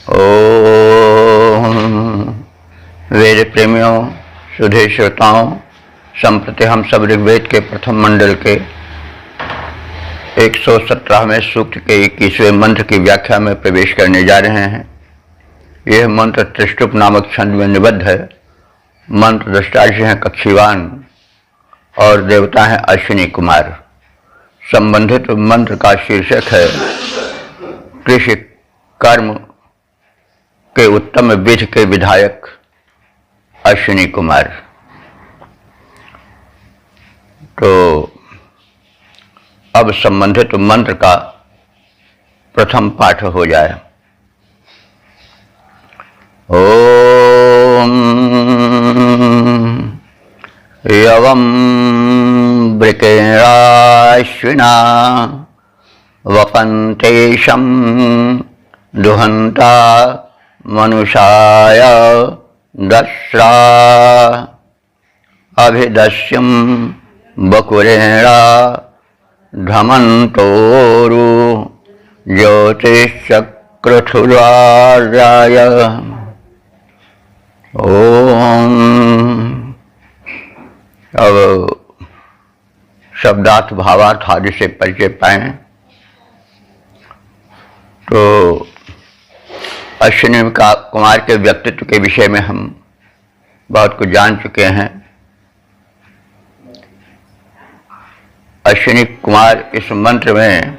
ओम वेद प्रेमियों, सुधे श्रोताओं, संप्रति हम सब ऋग्वेद के प्रथम मंडल के 117वें सूक्त के 21वें मंत्र की व्याख्या में प्रवेश करने जा रहे हैं। यह मंत्र त्रिष्टुप नामक छंद में निबद्ध है। मंत्र दृष्टार्षि हैं कक्षीवान और देवता हैं अश्विनी कुमार। संबंधित मंत्र का शीर्षक है कृषि कर्म के उत्तम विधि के विधायक अश्विनी कुमार। तो अब संबंधित मंत्र का प्रथम पाठ हो जाए। ओम यवं वृकेणाश्विना वपन्तेशं दुहन्ता मनुषाय दस्रा अभिदस्यं बकुरेण धमन्तोरु ज्योतिश्चक्रथुरार्याय। ओम। अब शब्दार्थ भावार्थ आदि से परिचय पाएं तो अश्विनी कुमार के व्यक्तित्व के विषय में हम बहुत कुछ जान चुके हैं। अश्विनी कुमार इस मंत्र में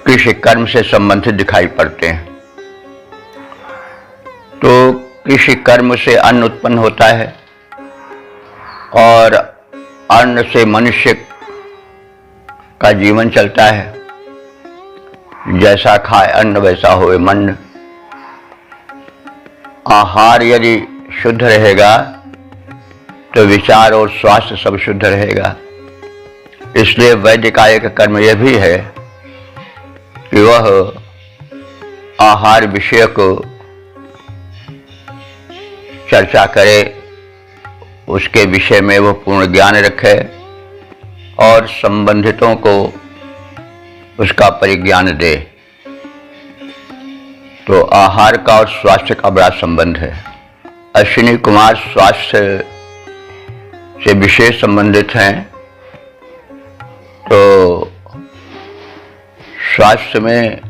कृषि कर्म से संबंधित दिखाई पड़ते हैं। तो कृषि कर्म से अन्न उत्पन्न होता है और अन्न से मनुष्य का जीवन चलता है। जैसा खाए अन्न वैसा होए मन। आहार यदि शुद्ध रहेगा तो विचार और स्वास्थ्य सब शुद्ध रहेगा। इसलिए वैद्य काय का कर्म यह भी है कि वह आहार विषय को चर्चा करे, उसके विषय में वह पूर्ण ज्ञान रखे और संबंधितों को उसका परिज्ञान दे। तो आहार का और स्वास्थ्य का बड़ा संबंध है। अश्विनी कुमार स्वास्थ्य से विशेष संबंधित हैं। तो स्वास्थ्य में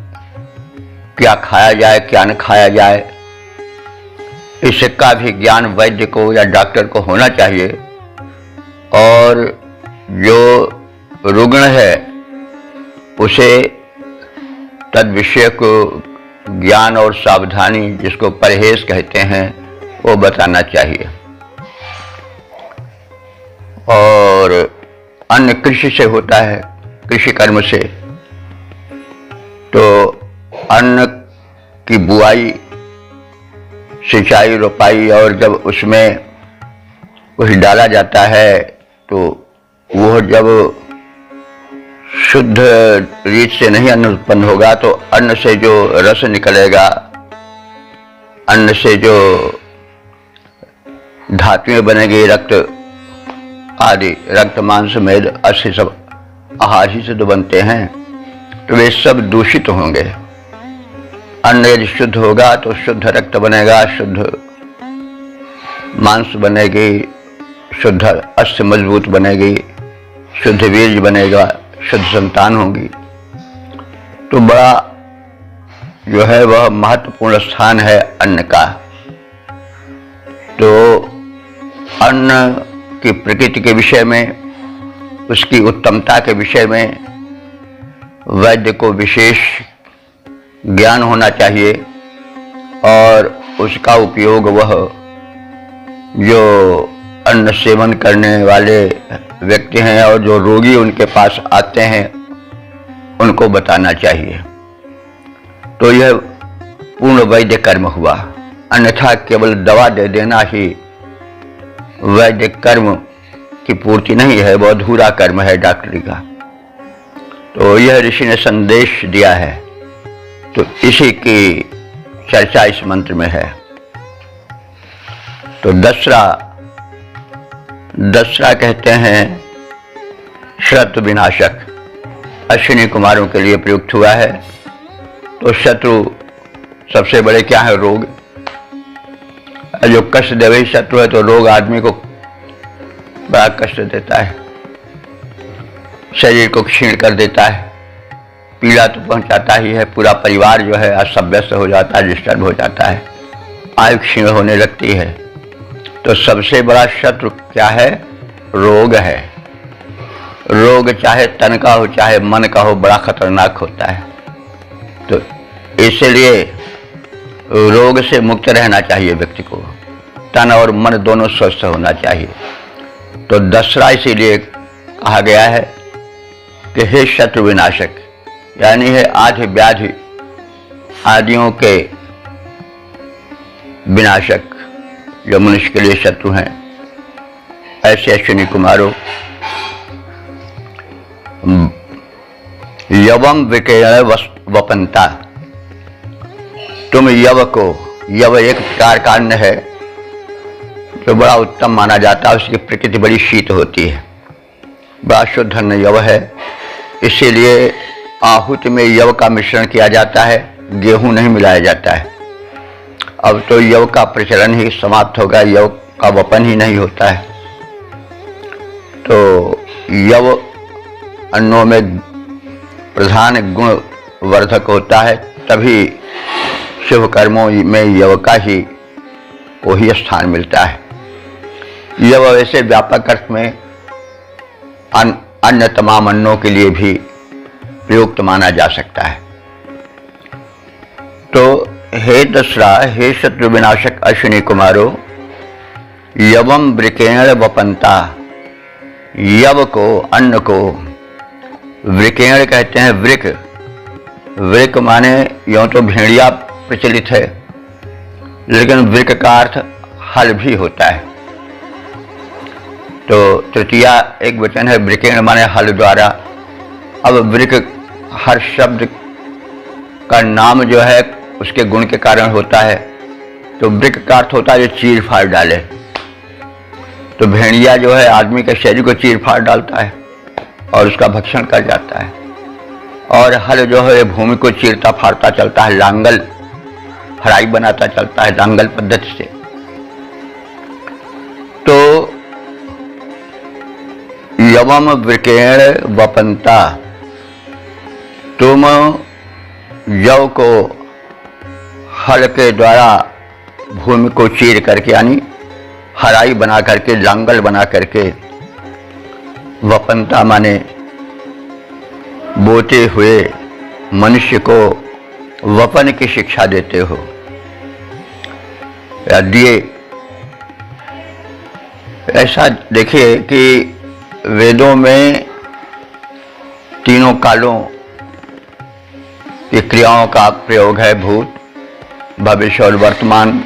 क्या खाया जाए क्या न खाया जाए, इसका भी ज्ञान वैद्य को या डॉक्टर को होना चाहिए। और जो रुग्ण है उसे तद विषय को ज्ञान और सावधानी, जिसको परहेज कहते हैं, वो बताना चाहिए। और अन्न कृषि से होता है, कृषि कर्म से। तो अन्न की बुआई, सिंचाई, रोपाई और जब उसमें कुछ डाला जाता है तो वह जब शुद्ध रीत से नहीं अन्न उत्पन्न होगा तो अन्न से जो रस निकलेगा, अन्न से जो धातुएं बनेगी, रक्त आदि, रक्त मांस मेद अस्थि सब आहार ही से तो बनते हैं, तो वे सब दूषित होंगे। अन्न यदि शुद्ध होगा तो शुद्ध रक्त बनेगा, शुद्ध मांस बनेगी, शुद्ध अस्थि मजबूत बनेगी, शुद्ध वीर्य बनेगा, शुद्ध संतान होगी। तो बड़ा जो है वह महत्वपूर्ण स्थान है अन्न का। तो अन्न की प्रकृति के विषय में, उसकी उत्तमता के विषय में वैद्य को विशेष ज्ञान होना चाहिए। और उसका उपयोग वह जो अन्न सेवन करने वाले व्यक्ति हैं और जो रोगी उनके पास आते हैं उनको बताना चाहिए। तो यह पूर्ण वैद्य कर्म हुआ। अन्यथा केवल दवा दे देना ही वैद्य कर्म की पूर्ति नहीं है, वह अधूरा कर्म है डॉक्टरी का। तो यह ऋषि ने संदेश दिया है। तो इसी की चर्चा इस मंत्र में है। तो दसरा कहते हैं शत्रु विनाशक। अश्विनी कुमारों के लिए प्रयुक्त हुआ है। तो शत्रु सबसे बड़े क्या है? रोग। जो कष्ट देवे शत्रु है तो रोग आदमी को बड़ा कष्ट देता है, शरीर को क्षीण कर देता है, पीड़ा तो पहुंचाता ही है, पूरा परिवार जो है अस्त व्यस्त हो जाता है, डिस्टर्ब हो जाता है, आयु क्षीण होने लगती है। तो सबसे बड़ा शत्रु क्या है? रोग है। रोग चाहे तन का हो चाहे मन का हो, बड़ा खतरनाक होता है। तो इसलिए रोग से मुक्त रहना चाहिए व्यक्ति को, तन और मन दोनों स्वस्थ होना चाहिए। तो दसरा इसीलिए कहा गया है कि हे शत्रु विनाशक, यानी है आदि व्याधि आदियों के विनाशक, जो मनुष्य के लिए शत्रु हैं। ऐसे अश्विनी कुमारों, यवम विकेण वपंता, तुम यव को, यव एक प्रकार का अन्न है जो बड़ा उत्तम माना जाता है, उसकी प्रकृति बड़ी शीत होती है, बड़ा शुद्ध अन्न यव है। इसीलिए आहुति में यव का मिश्रण किया जाता है, गेहूं नहीं मिलाया जाता है। अब तो यव का प्रचलन ही समाप्त होगा, यव का वपन ही नहीं होता है। तो यव अन्नों में प्रधान गुण वर्धक होता है, तभी शुभ कर्मों में यव का ही को ही स्थान मिलता है। यव वैसे व्यापक अर्थ में अन्य तमाम अन्नों के लिए भी प्रयुक्त माना जा सकता है। तो हे दसरा, हे शत्रु विनाशक अश्विनी कुमारो, यवम वृकेण वपंता, यव को, अन्न को वृकेण कहते हैं। वृक, वृक माने यूं तो भेड़िया प्रचलित है, लेकिन वृक का अर्थ हल भी होता है। तो तृतीया एक वचन है, वृकेण माने हल द्वारा। अब वृक हर शब्द का नाम जो है उसके गुण के कारण होता है। तो वृक का अर्थ होता है जो चीर फाड़ डाले। तो भेड़िया जो है आदमी के शरीर को चीर फाड़ डालता है और उसका भक्षण कर जाता है। और हल जो है भूमि को चीरता फाड़ता चलता है, लांगल हराई बनाता चलता है लांगल पद्धति से। तो यवम वृकेण वपंता, तुम यव को हल के द्वारा भूमि को चीर करके, यानी हराई बना करके, लांगल बना करके, वपंता माने बोते हुए मनुष्य को वपन की शिक्षा देते हो या दिए। ऐसा देखिए कि वेदों में तीनों कालों की क्रियाओं का प्रयोग है, भूत, भविष्य और वर्तमान।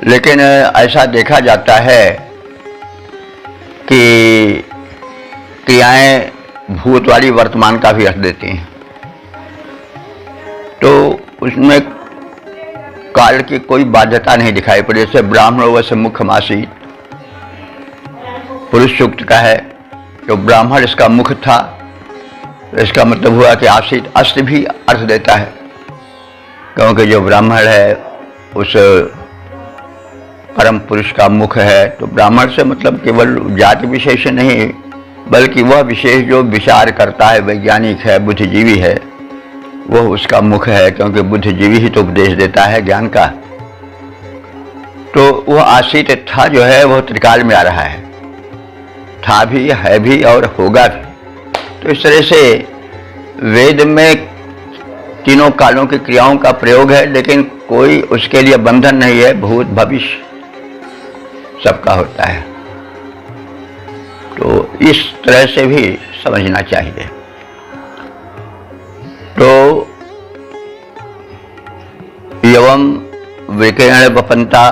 लेकिन ऐसा देखा जाता है कि क्रियाएं भूत वाली वर्तमान का भी अर्थ देती हैं। तो उसमें काल की कोई बाध्यता नहीं दिखाई पड़ी। जैसे ब्राह्मणों वैसे मुखमासी पुरुष सूक्त का है, जो ब्राह्मण इसका मुख था, इसका मतलब हुआ कि आसीत, अस्त भी अर्थ देता है, क्योंकि जो ब्राह्मण है उस परम पुरुष का मुख है। तो ब्राह्मण से मतलब केवल जाति विशेष नहीं, बल्कि वह विशेष जो विचार करता है, वैज्ञानिक है, बुद्धिजीवी है, वह उसका मुख है, क्योंकि बुद्धिजीवी ही तो उपदेश देता है ज्ञान का। तो वह आसीत था जो है वह त्रिकाल में आ रहा है, था भी, है भी और होगा भी। तो इस तरह से वेद में तीनों कालों की क्रियाओं का प्रयोग है, लेकिन कोई उसके लिए बंधन नहीं है, भूत भविष्य सबका होता है। तो इस तरह से भी समझना चाहिए। तो यवम वृकेण वपंता,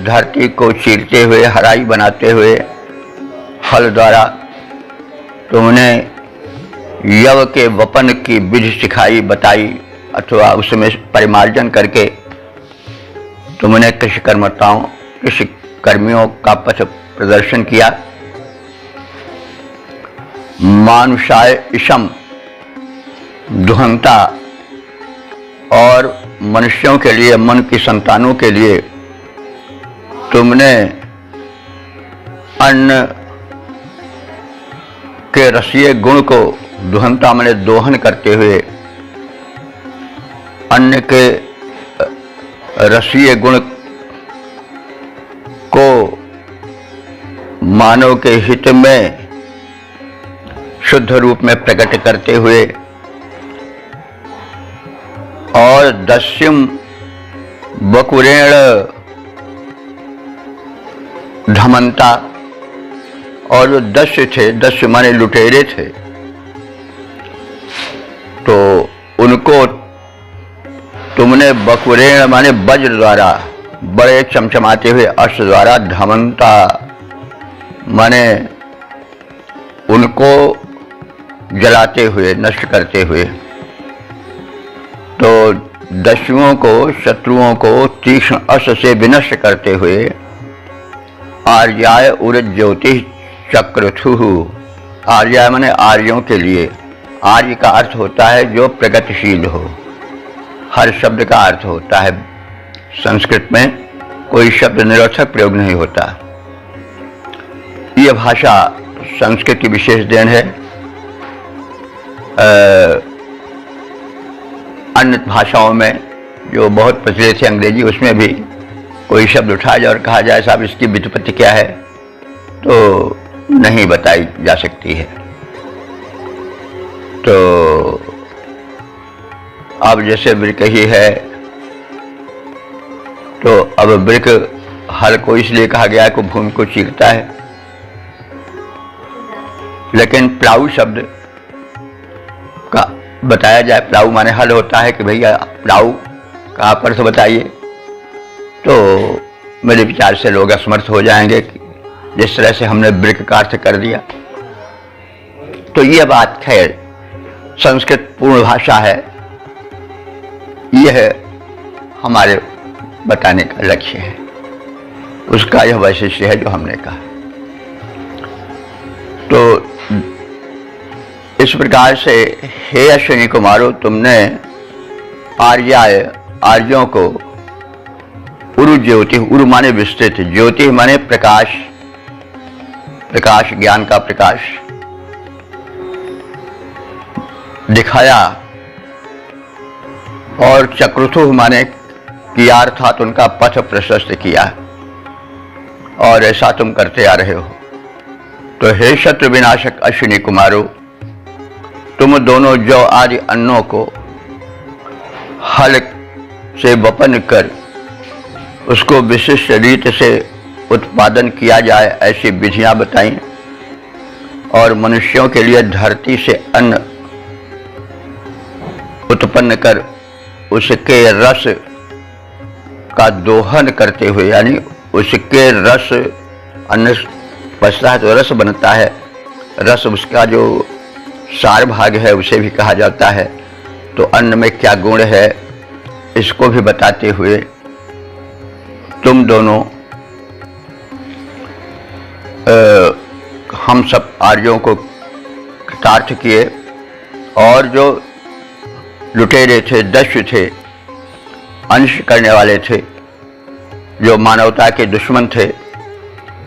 धरती को चीरते हुए, हराई बनाते हुए हल द्वारा तुमने यव के वपन की विधि सिखाई, बताई, अथवा उसमें परिमार्जन करके तुमने कृषिकर्मताओं, कृषि कर्मियों का पथ प्रदर्शन किया। मानुषाय इशम दुहंता, और मनुष्यों के लिए, मन की संतानों के लिए तुमने अन्न के रसीय गुण को दुहनता माने दोहन करते हुए अन्न के रसीय गुण को मानव के हित में शुद्ध रूप में प्रकट करते हुए और दस्युम बकुरेण धमंता, और जो दस्यु थे, दस्यु माने लुटेरे थे, तो उनको तुमने बकुरेण माने वज्र द्वारा, बड़े चमचमाते हुए अस्त्र द्वारा, धमंता माने उनको जलाते हुए, नष्ट करते हुए। तो दस्युओं को, शत्रुओं को तीक्ष्ण अस्त्र से विनष्ट करते हुए आर्याय उरज ज्योति चक्रथुः, आर्याय माने आर्यों के लिए। आर्य का अर्थ होता है जो प्रगतिशील हो। हर शब्द का अर्थ होता है, संस्कृत में कोई शब्द निरर्थक प्रयोग नहीं होता। यह भाषा संस्कृत की विशेष देन है। अन्य भाषाओं में जो बहुत प्रचलित है, अंग्रेजी, उसमें भी कोई शब्द उठाया जाए और कहा जाए साहब इसकी व्युत्पत्ति क्या है, तो नहीं बताई जा सकती है। तो अब जैसे वृक्ष ही है, तो अब वृक्ष हल को इसलिए कहा गया है कि भूमि को चीरता है, लेकिन प्लाऊ शब्द का बताया जाए, प्लाऊ माने हल होता है कि भैया प्लाऊ कहाँ पर से बताइए, तो मेरे विचार से लोग असमर्थ हो जाएंगे कि जिस तरह से हमने वृक्ष का अर्थ कर दिया। तो यह बात खैर संस्कृत पूर्ण भाषा है, यह हमारे बताने का लक्ष्य है, उसका यह वैशिष्ट्य है जो हमने कहा। तो इस प्रकार से हे अश्विनी कुमारों, तुमने आर्यों को उरु ज्योति, उरु माने विस्तृत, ज्योति माने प्रकाश, प्रकाश ज्ञान का प्रकाश दिखाया, और चक्रथुः माने किया, अर्थात उनका पथ प्रशस्त किया, और ऐसा तुम करते आ रहे हो। तो हे शत्रु विनाशक अश्विनी कुमारों, तुम दोनों जो आदि अन्नों को हल से वपन कर उसको विशिष्ट रीति से उत्पादन किया जाए, ऐसी विधियां बताई, और मनुष्यों के लिए धरती से अन्न उत्पन्न कर उसके रस का दोहन करते हुए, यानी उसके रस, अन्न बचता है तो रस बनता है, रस उसका जो सार भाग है उसे भी कहा जाता है। तो अन्न में क्या गुण है इसको भी बताते हुए तुम दोनों हम सब आर्यों को कृतार्थ किए, और जो लुटेरे थे, दस्यु थे, अंश करने वाले थे, जो मानवता के दुश्मन थे,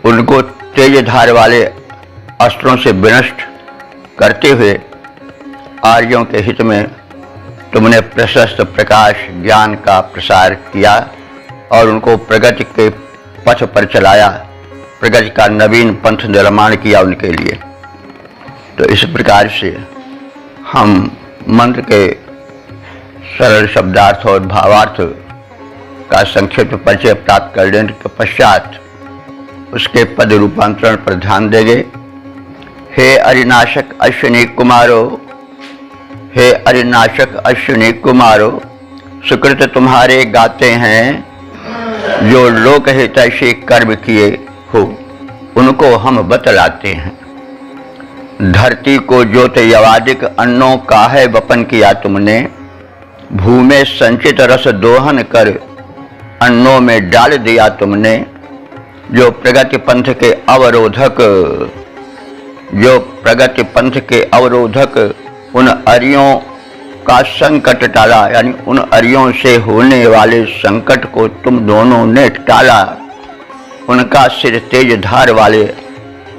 उनको तेज धार वाले अस्त्रों से विनष्ट करते हुए आर्यों के हित में तुमने प्रशस्त प्रकाश ज्ञान का प्रसार किया और उनको प्रगति के पथ पर चलाया, प्रगति का नवीन पंथ निर्माण किया उनके लिए। तो इस प्रकार से हम मंत्र के सरल शब्दार्थ और भावार्थ का संक्षिप्त परिचय प्राप्त कर लेने के पश्चात उसके पद रूपांतरण पर ध्यान देंगे। हे अरिनाशक अश्विनी कुमारो, हे अरिनाशक अश्विनी कुमारो, सुकृत तुम्हारे गाते हैं जो लोक हितैषी कर्म किए हो, उनको हम बतलाते हैं। धरती को ज्योत यवादिक अन्नों का है वपन किया तुमने, भूमि संचित रस दोहन कर अन्नों में डाल दिया तुमने। जो प्रगति पंथ के अवरोधक, जो प्रगति पंथ के अवरोधक उन आर्यों का संकट टाला, यानी उन अरियों से होने वाले संकट को तुम दोनों ने टाला। उनका सिर तेज धार वाले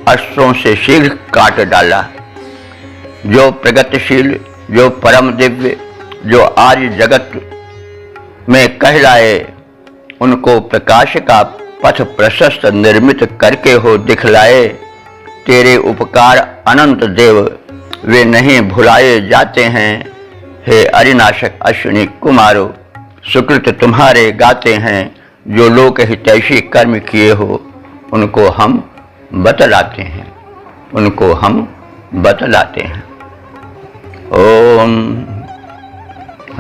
अस्त्रों से शीघ्र काट डाला। जो प्रगतिशील, जो परम दिव्य, जो आज जगत में कहलाए, उनको प्रकाश का पथ प्रशस्त निर्मित करके हो दिखलाए। तेरे उपकार अनंत देव, वे नहीं भुलाए जाते हैं। हे अरिनाशक अश्विनी कुमारो, सुकृत तुम्हारे गाते हैं। जो लोक हितैषी कर्म किए हो, उनको हम बतलाते हैं, उनको हम बतलाते हैं। ओम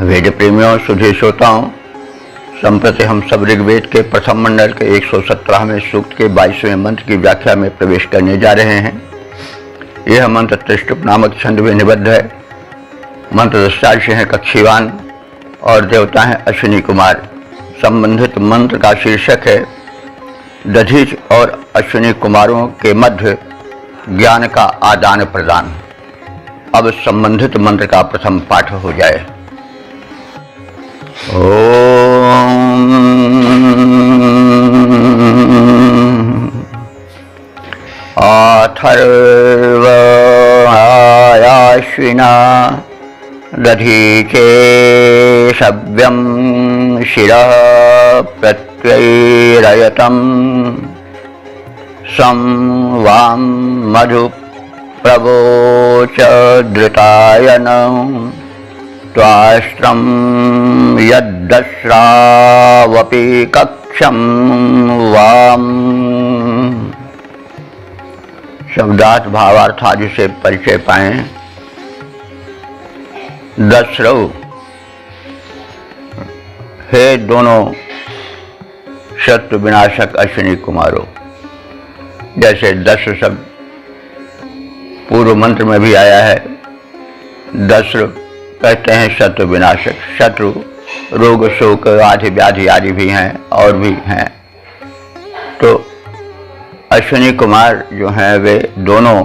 वेद प्रेमियों, सुधे श्रोताओं, संप्रति हम सब ऋग्वेद के प्रथम मंडल के 117वें सूक्त के 22वें मंत्र की व्याख्या में प्रवेश करने जा रहे हैं। यह मंत्र त्रिष्टुप नामक छंद में निबद्ध है। मंत्र दृष्टांश हैं कक्षीवान और देवता हैं अश्विनी कुमार। संबंधित मंत्र का शीर्षक है दधीच और अश्विनी कुमारों के मध्य ज्ञान का आदान प्रदान। अब संबंधित मंत्र का प्रथम पाठ हो जाए। ओम अथर्वायाश्विना दधीचे सव्यं शिरः प्रत्ययरयतं सं वां मधु प्रवोच धृतायनं त्वाष्ट्रं यद्दस्रावपि कक्षं वाम। शब्दार्थ भावार्थ आदि से परिचय पाएं। दस्रव, हे दोनों शत्रु विनाशक अश्विनी कुमारों। जैसे दस्र शब्द पूर्व मंत्र में भी आया है। दस्र कहते हैं शत्रु विनाशक। शत्रु रोग शोक आदि व्याधि आदि भी हैं और भी हैं। तो अश्विनी कुमार जो हैं वे दोनों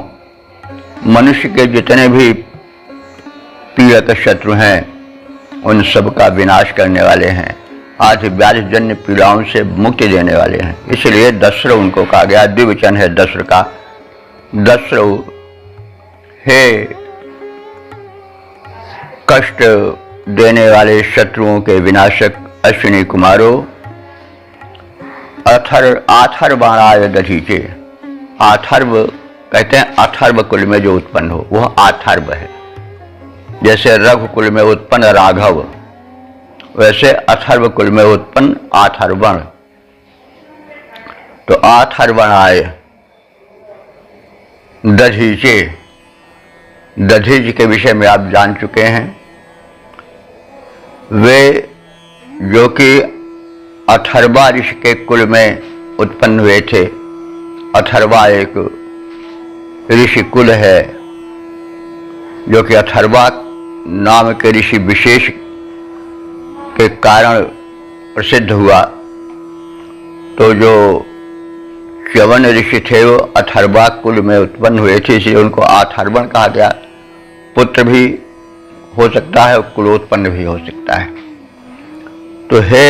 मनुष्य के जितने भी पीड़क शत्रु हैं उन सब का विनाश करने वाले हैं। आदि व्याधि जन्य पीड़ाओं से मुक्ति देने वाले हैं। इसलिए दस्र उनको कहा गया। द्विवचन है दस्र का। दस्र, हे कष्ट देने वाले शत्रुओं के विनाशक अश्विनी कुमारों। आथर्वाणाय दधीचे। आथर्व कहते हैं अथर्व कुल में जो उत्पन्न हो वह आथर्व है। जैसे रघुकुल में उत्पन्न राघव, वैसे अथर्व कुल में उत्पन्न आथर्वण। तो आथर्वणाय दधीचे। दधीच के विषय में आप जान चुके हैं। वे जो कि अथर्वा ऋषि के कुल में उत्पन्न हुए थे। अथर्वा एक ऋषि कुल है जो कि अथर्वा नाम के ऋषि विशेष के कारण प्रसिद्ध हुआ। तो जो च्यवन ऋषि थे वो अथर्वा कुल में उत्पन्न हुए थे, इसलिए उनको अथर्वण कहा गया। पुत्र भी हो सकता है, कुलोत्पन्न भी हो सकता है। तो हे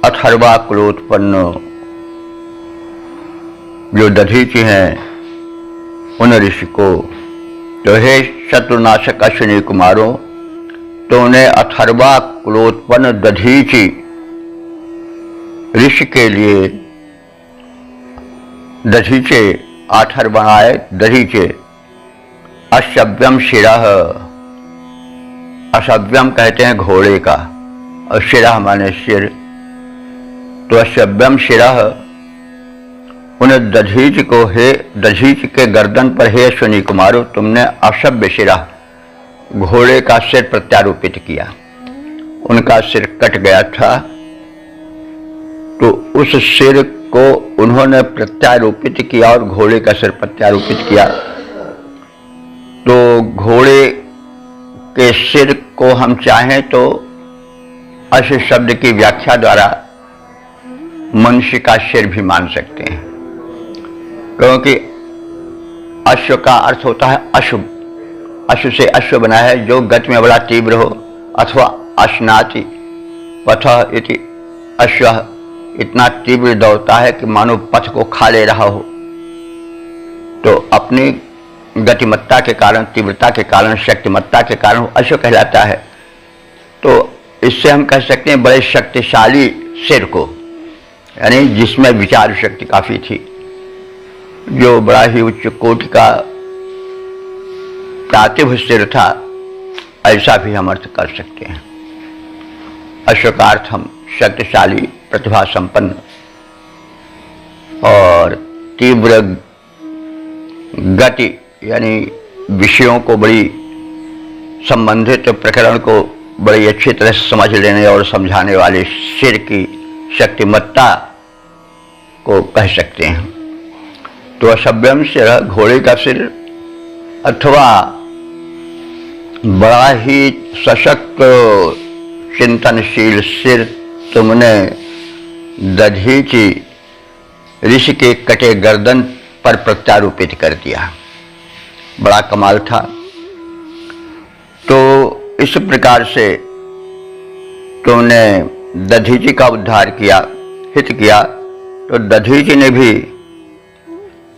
अथर्वा कुलोत्पन्न जो दधीचि हैं उन ऋषि को, तो हे शत्रुनाशक अश्विनी कुमारों, तो उन्हें अथर्वा कुलोत्पन्न दधीचि ऋषि के लिए दधीचे अथर्वणाय दधीचे अशव्यम शिरः। अशव्यम कहते हैं घोड़े का और शिरः माने सिर। तो अशव्यम शिरः उन दधीच को, हे दधीच के गर्दन पर हे अश्विनी कुमारों तुमने अशव्य शिरः घोड़े का सिर प्रत्यारोपित किया। उनका सिर कट गया था, तो उस सिर को उन्होंने प्रत्यारोपित किया और घोड़े का सिर प्रत्यारोपित किया। तो घोड़े के सिर को हम चाहें तो अश शब्द की व्याख्या द्वारा मनुष्य का सिर भी मान सकते हैं, क्योंकि अश्व का अर्थ होता है अशुभ अश्व से अश्व बना है जो गति में बड़ा तीव्र हो, अथवा अश्नाति पथ इति अश्व इतना तीव्र दौड़ता है कि मानो पथ को खा ले रहा हो। तो अपनी गतिमत्ता के कारण, तीव्रता के कारण, शक्तिमत्ता के कारण अश्व कहलाता है। तो इससे हम कह सकते हैं बड़े शक्तिशाली सिर को, यानी जिसमें विचार शक्ति काफी थी, जो बड़ा ही उच्च कोटि का प्रातिभ सिर था, ऐसा भी हम अर्थ कर सकते हैं। अश्व का अर्थ हम शक्तिशाली, प्रतिभा संपन्न और तीव्र गति, यानी विषयों को बड़ी संबंधित प्रकरण को बड़ी अच्छी तरह से समझ लेने और समझाने वाले सिर की शक्तिमत्ता को कह सकते हैं। तो असभ्यम सिर, घोड़े का सिर, अथवा बड़ा ही सशक्त चिंतनशील सिर तुमने दधीचि ऋषि के कटे गर्दन पर प्रत्यारोपित कर दिया। बड़ा कमाल था। तो इस प्रकार से तुमने दधीचि का उद्धार किया, हित किया। तो दधीचि ने भी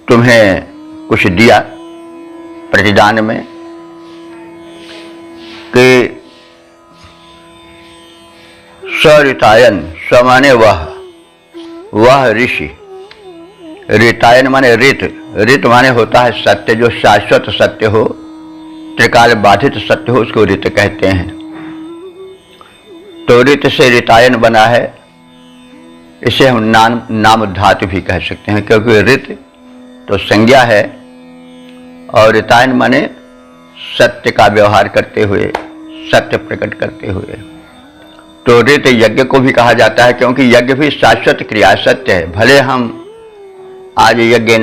तुम्हें कुछ दिया प्रतिदान में कि सरितायन, स माने वह ऋषि, रितायन माने ऋत, ऋत माने होता है सत्य, जो शाश्वत सत्य हो, त्रिकाल बाधित सत्य हो, उसको ऋत कहते हैं। तो ऋत से रितायन बना है। इसे हम नाम धातु भी कह सकते हैं, क्योंकि ऋत तो संज्ञा है और रितायन माने सत्य का व्यवहार करते हुए, सत्य प्रकट करते हुए। तो ऋत यज्ञ को भी कहा जाता है, क्योंकि यज्ञ भी शाश्वत क्रिया सत्य है। भले हम आज यज्ञ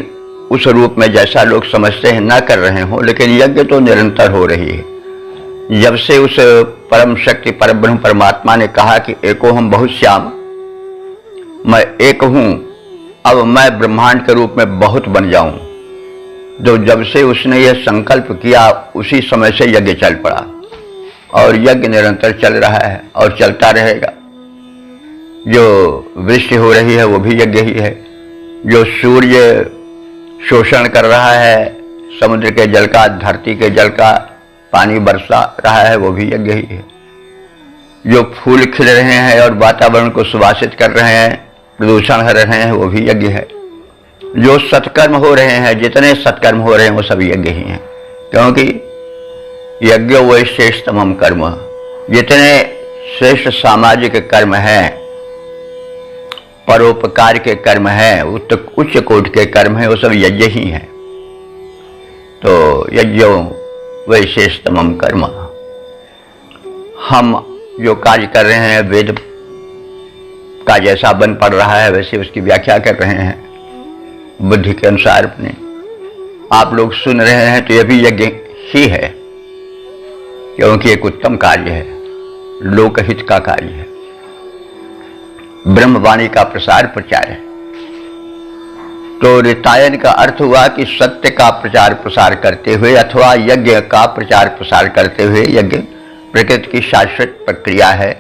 उस रूप में जैसा लोग समझते हैं न कर रहे हो, लेकिन यज्ञ तो निरंतर हो रही है। जब से उस परम शक्ति परब्रह्म परमात्मा ने कहा कि एको हम बहुत श्याम, मैं एक हूं, अब मैं ब्रह्मांड के रूप में बहुत बन जाऊं, तो जब से उसने यह संकल्प किया उसी समय से यज्ञ चल पड़ा और यज्ञ निरंतर चल रहा है और चलता रहेगा। जो वृष्टि हो रही है वो भी यज्ञ ही है। जो सूर्य शोषण कर रहा है समुद्र के जल का, धरती के जल का, पानी बरसा रहा है, वो भी यज्ञ ही है। जो फूल खिल रहे हैं और वातावरण को सुवासित कर रहे हैं, प्रदूषण हर रहे हैं, वो भी यज्ञ है। जो सत्कर्म हो रहे हैं, जितने सत्कर्म हो रहे हैं, वो सब यज्ञ ही हैं, क्योंकि यज्ञ वही श्रेष्ठतमम कर्म। जितने श्रेष्ठ सामाजिक कर्म हैं, परोपकार के कर्म हैं, उच्च कोटि के कर्म हैं, वो सब यज्ञ ही हैं। तो यज्ञ वही श्रेष्ठतमम कर्म। हम जो कार्य कर रहे हैं, वेद का जैसा बन पड़ रहा है वैसे उसकी व्याख्या कर रहे हैं बुद्धि के अनुसार अपने। आप लोग सुन रहे हैं तो यह भी यज्ञ ही है, क्योंकि एक उत्तम कार्य है, लोकहित का कार्य है, ब्रह्मवाणी का प्रसार प्रचार है। तो रितायन का अर्थ हुआ कि सत्य का प्रचार प्रसार करते हुए अथवा यज्ञ का प्रचार प्रसार करते हुए। यज्ञ प्रकृति की शाश्वत प्रक्रिया है,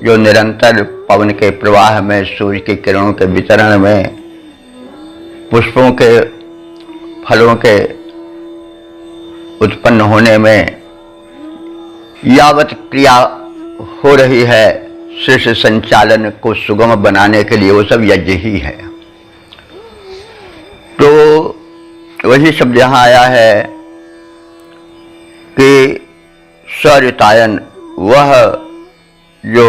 जो निरंतर पवन के प्रवाह में, सूर्य की किरणों के वितरण में, पुष्पों के, फलों के उत्पन्न होने में यावत क्रिया हो रही है, सृष्टि संचालन को सुगम बनाने के लिए, वो सब यज्ञ ही है। तो वही शब्द यहां आया है कि सरितायन, वह जो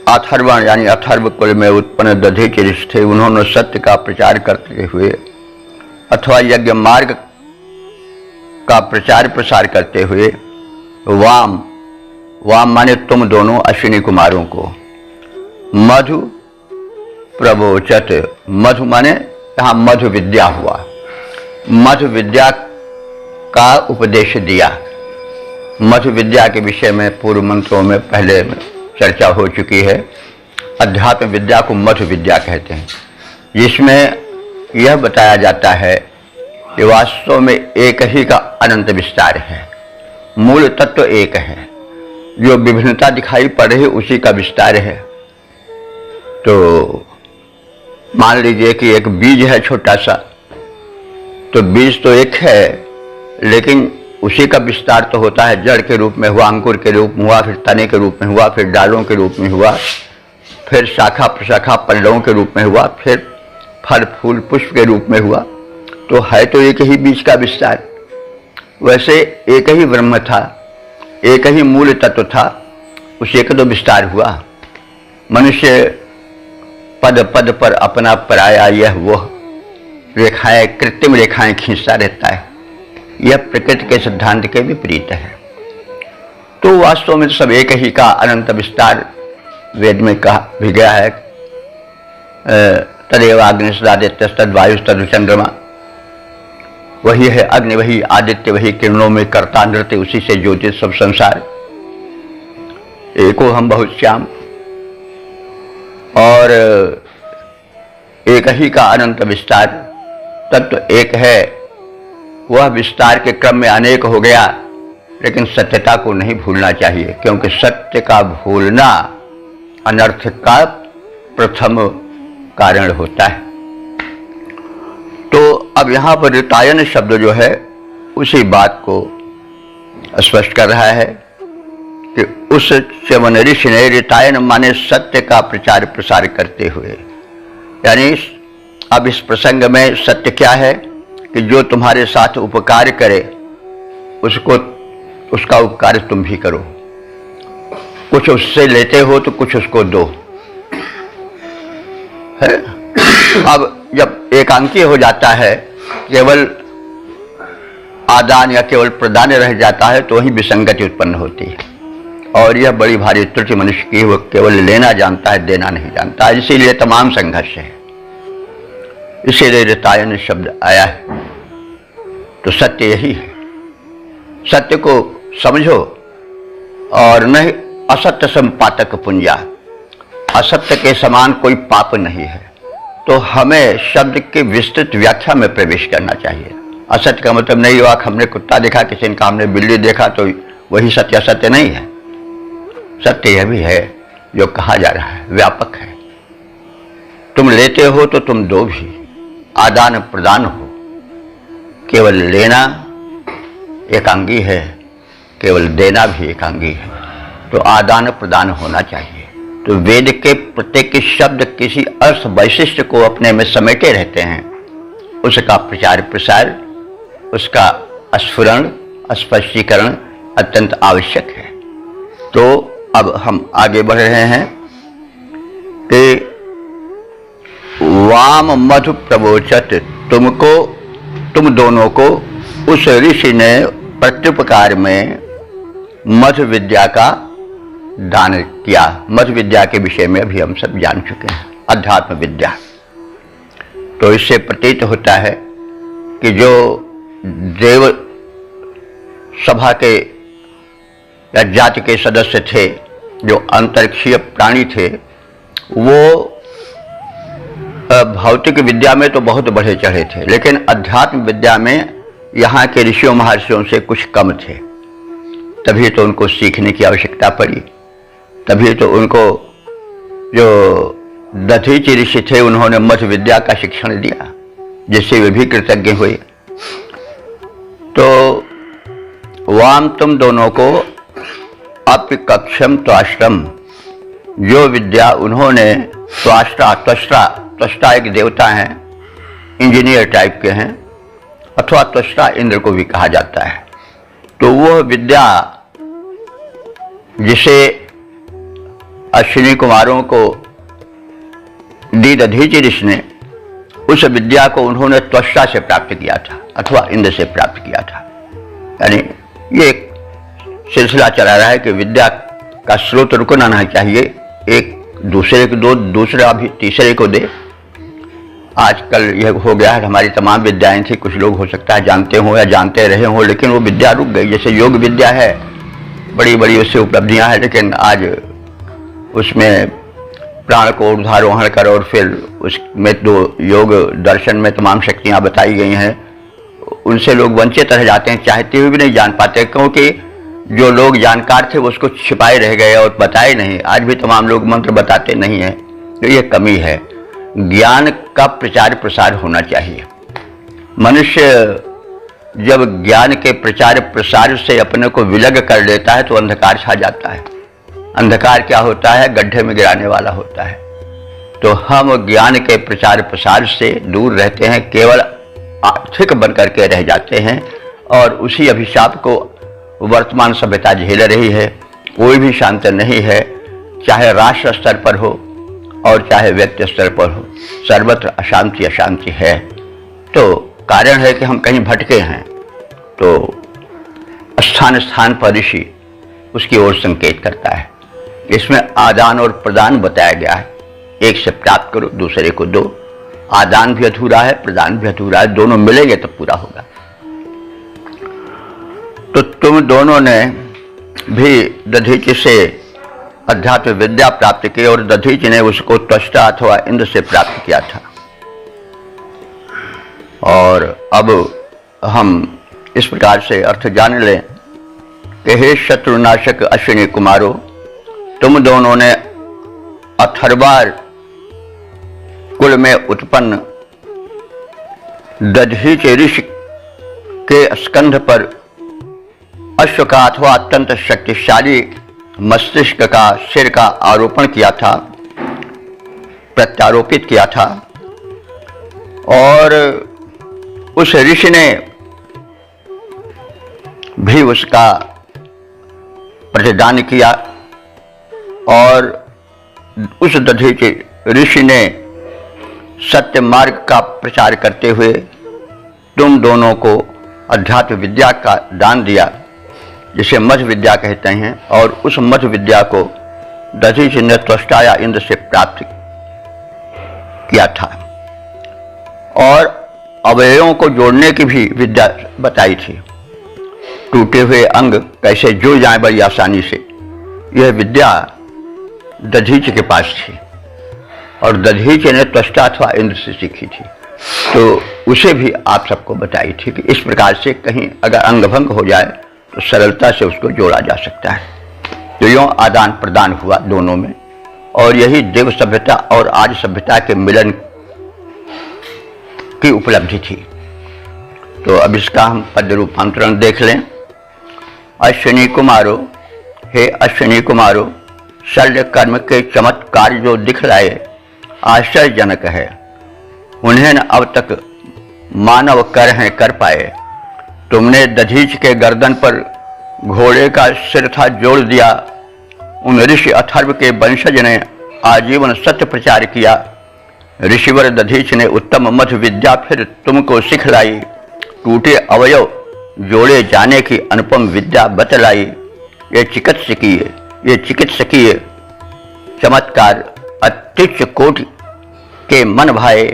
अथर्वण यानी अथर्व कुल में उत्पन्न दधीचि ऋषि थे, उन्होंने सत्य का प्रचार करते हुए अथवा यज्ञ मार्ग का प्रचार प्रसार करते हुए वाम, वाम माने तुम दोनों अश्विनी कुमारों को, मधु प्रवोचत, मधु माने यहां मधु विद्या हुआ, मधु विद्या का उपदेश दिया। मधु विद्या के विषय में पूर्व मंत्रों में पहले चर्चा हो चुकी है। अध्यात्म विद्या को मधु विद्या कहते हैं, जिसमें यह बताया जाता है ये वास्तव में एक ही का अनंत विस्तार है। मूल तत्व एक है, जो विभिन्नता दिखाई पड़ रही उसी का विस्तार है। तो मान लीजिए कि एक बीज है छोटा सा, तो बीज तो एक है, लेकिन उसी का विस्तार तो होता है। जड़ के रूप में हुआ, अंकुर के रूप में हुआ, फिर तने के रूप में हुआ, फिर डालों के रूप में हुआ, फिर शाखा प्रशाखा पल्लवों के रूप में हुआ, फिर फल फूल पुष्प के रूप में हुआ। तो है तो एक ही बीज का विस्तार। वैसे एक ही ब्रह्म था, एक ही मूल तत्व था, उसी का तो विस्तार हुआ। मनुष्य पद पद पर अपना पराया यह वह रेखाएं, कृत्रिम रेखाएं खींचता रहता है। यह प्रकृति के सिद्धांत के विपरीत है। तो वास्तव में सब एक ही का अनंत विस्तार वेद में कहा भी गया है। तदेव अग्नि सदादित्य तद वायु तद चंद्रमा, वही है अग्नि, वही आदित्य, वही किरणों में कर्ता नृत्य, उसी से ज्योतिष सब संसार। एको हम बहुत श्याम, और एक ही का अनंत विस्तार। तत्व एक है, वह विस्तार के क्रम में अनेक हो गया, लेकिन सत्यता को नहीं भूलना चाहिए, क्योंकि सत्य का भूलना अनर्थ का प्रथम कारण होता है। तो अब यहाँ पर रितायन शब्द जो है उसी बात को स्पष्ट कर रहा है कि उस च्यवन ऋषि ने, रितायन माने सत्य का प्रचार प्रसार करते हुए, यानी अब इस प्रसंग में सत्य क्या है कि जो तुम्हारे साथ उपकार करे उसका उपकार तुम भी करो। कुछ उससे लेते हो तो कुछ उसको दो, है? अब जब एकांकी हो जाता है, केवल आदान या केवल प्रदान रह जाता है, तो वही विसंगति उत्पन्न होती है। और यह बड़ी भारी त्रुटि मनुष्य की, वो केवल लेना जानता है, देना नहीं जानता। इसीलिए तमाम संघर्ष है, इसीलिए रितायन शब्द आया है। तो सत्य यही है, सत्य को समझो और नहीं असत्य संपातक पुंजा, असत्य के समान कोई पाप नहीं है। तो हमें शब्द की विस्तृत व्याख्या में प्रवेश करना चाहिए। असत्य का मतलब नहीं हुआ हमने कुत्ता देखा, किसी का हमने बिल्ली देखा तो वही सत्य असत्य नहीं है। सत्य यह भी है जो कहा जा रहा है, व्यापक है। तुम लेते हो तो तुम दो भी, आदान प्रदान हो। केवल लेना एकांगी है, केवल देना भी एकांगी है। तो आदान प्रदान होना चाहिए। तो वेद के प्रत्येक शब्द किसी अर्थ वैशिष्ट को अपने में समेटे रहते हैं, उसका प्रचार प्रसार, उसका स्फुरण स्पष्टीकरण अत्यंत आवश्यक है। तो अब हम आगे बढ़ रहे हैं कि वाम मधु प्रवोचत, तुम दोनों को उस ऋषि ने प्रत्युपकार में मधु विद्या का दान किया। मधु विद्या के विषय में अभी हम सब जान चुके हैं, अध्यात्म विद्या। तो इससे प्रतीत होता है कि जो देव सभा के या जाति के सदस्य थे, जो अंतरिक्षीय प्राणी थे, वो भौतिक विद्या में तो बहुत बढ़े चढ़े थे, लेकिन अध्यात्म विद्या में यहाँ के ऋषियों महर्षियों से कुछ कम थे। तभी तो उनको सीखने की आवश्यकता पड़ी। तभी तो उनको, जो दधीचि ऋषि थे, उन्होंने मध्य विद्या का शिक्षण दिया, जिससे वे भी कृतज्ञ हुए। तो वाम तुम दोनों को अपकक्षम त्वाष्ट्रम, जो विद्या उन्होंने त्वष्टा एक देवता हैं, इंजीनियर टाइप के हैं, अथवा त्वष्टा इंद्र को भी कहा जाता है। तो वह विद्या जिसे अश्विनी कुमारों को दी दधीचि ऋषि ने, उस विद्या को उन्होंने त्वष्टा से प्राप्त किया था अथवा इंद्र से प्राप्त किया था। यानी ये एक सिलसिला चला रहा है कि विद्या का स्रोत रुकना नहीं चाहिए, एक दूसरे को दो, दूसरा भी तीसरे को दे। आजकल यह हो गया है, हमारी तमाम विद्याएं थी, कुछ लोग हो सकता है जानते हो या जानते रहे हो, लेकिन वो विद्या रुक गई। जैसे योग विद्या है, बड़ी बड़ी उससे उपलब्धियां हैं, लेकिन आज उसमें प्राण को ऊर्ध्वारोहण करो और फिर उसमें दो योग दर्शन में तमाम शक्तियां बताई गई हैं, उनसे लोग वंचित रह जाते हैं, चाहते हुए भी नहीं जान पाते, क्योंकि जो लोग जानकार थे वो उसको छिपाए रह गए और बताए नहीं। आज भी तमाम लोग मंत्र बताते नहीं हैं, तो ये कमी है। ज्ञान का प्रचार प्रसार होना चाहिए। मनुष्य जब ज्ञान के प्रचार प्रसार से अपने को विलग कर लेता है तो अंधकार छा जाता है। अंधकार क्या होता है? गड्ढे में गिराने वाला होता है। तो हम ज्ञान के प्रचार प्रसार से दूर रहते हैं, केवल आर्थिक बन करके रह जाते हैं, और उसी अभिशाप को वर्तमान सभ्यता झेल रही है। कोई भी शांत नहीं है, चाहे राष्ट्र स्तर पर हो और चाहे व्यक्ति स्तर पर हो, सर्वत्र अशांति अशांति है। तो कारण है कि हम कहीं भटके हैं। तो स्थान स्थान पर ऋषि उसकी ओर संकेत करता है। इसमें आदान और प्रदान बताया गया है। एक से प्राप्त करो, दूसरे को दो। आदान भी अधूरा है, प्रदान भी अधूरा है, दोनों मिलेंगे तो पूरा होगा। तो तुम दोनों ने भी दधीचि से अध्यात्म विद्या प्राप्त की और दधीचि ने उसको त्वष्टा अथवा इंद्र से प्राप्त किया था। और अब हम इस प्रकार से अर्थ जान लें कि हे शत्रुनाशक अश्विनी कुमारों, तुम दोनों ने अथर्वार कुल में उत्पन्न दधीचि ऋषि के स्कंध पर अश्व का अथवा अत्यंत शक्तिशाली मस्तिष्क का सिर का आरोपण किया था, प्रत्यारोपित किया था। और उस ऋषि ने भी उसका प्रतिदान किया, और उस दधीचि ऋषि ने सत्य मार्ग का प्रचार करते हुए तुम दोनों को अध्यात्म विद्या का दान दिया, जिसे मध्य विद्या कहते हैं। और उस मध्य विद्या को दधीचि ने त्वष्टा या इंद्र से प्राप्त किया था। और अवयवों को जोड़ने की भी विद्या बताई थी। टूटे हुए अंग कैसे जुड़ जाए बड़ी आसानी से, यह विद्या दधीचि के पास थी, और दधीचि ने त्वष्टा अथवा इंद्र से सीखी थी। तो उसे भी आप सबको बताई थी कि इस प्रकार से कहीं अगर अंग भंग हो जाए तो सरलता से उसको जोड़ा जा सकता है। तो यूँ आदान प्रदान हुआ दोनों में, और यही देव सभ्यता और आज सभ्यता के मिलन की उपलब्धि थी। तो अब इसका हम पद रूपांतरण देख लें। अश्विनी कुमारों, हे अश्विनी कुमारों, शल्य कर्म के चमत्कार जो दिखलाए आश्चर्यजनक है। उन्हें न अब तक मानव कर हैं कर पाए। तुमने दधीचि के गर्दन पर घोड़े का सिर था जोड़ दिया। उन ऋषि अथर्व के वंशज ने आजीवन सत्य प्रचार किया। ऋषिवर दधीचि ने उत्तम मध्य विद्या फिर तुमको सिखलाई। टूटे अवयव जोड़े जाने की अनुपम विद्या बतलाई। ये चिकित्सकीय चमत्कार अत्युच्च कोटि के मन भाए।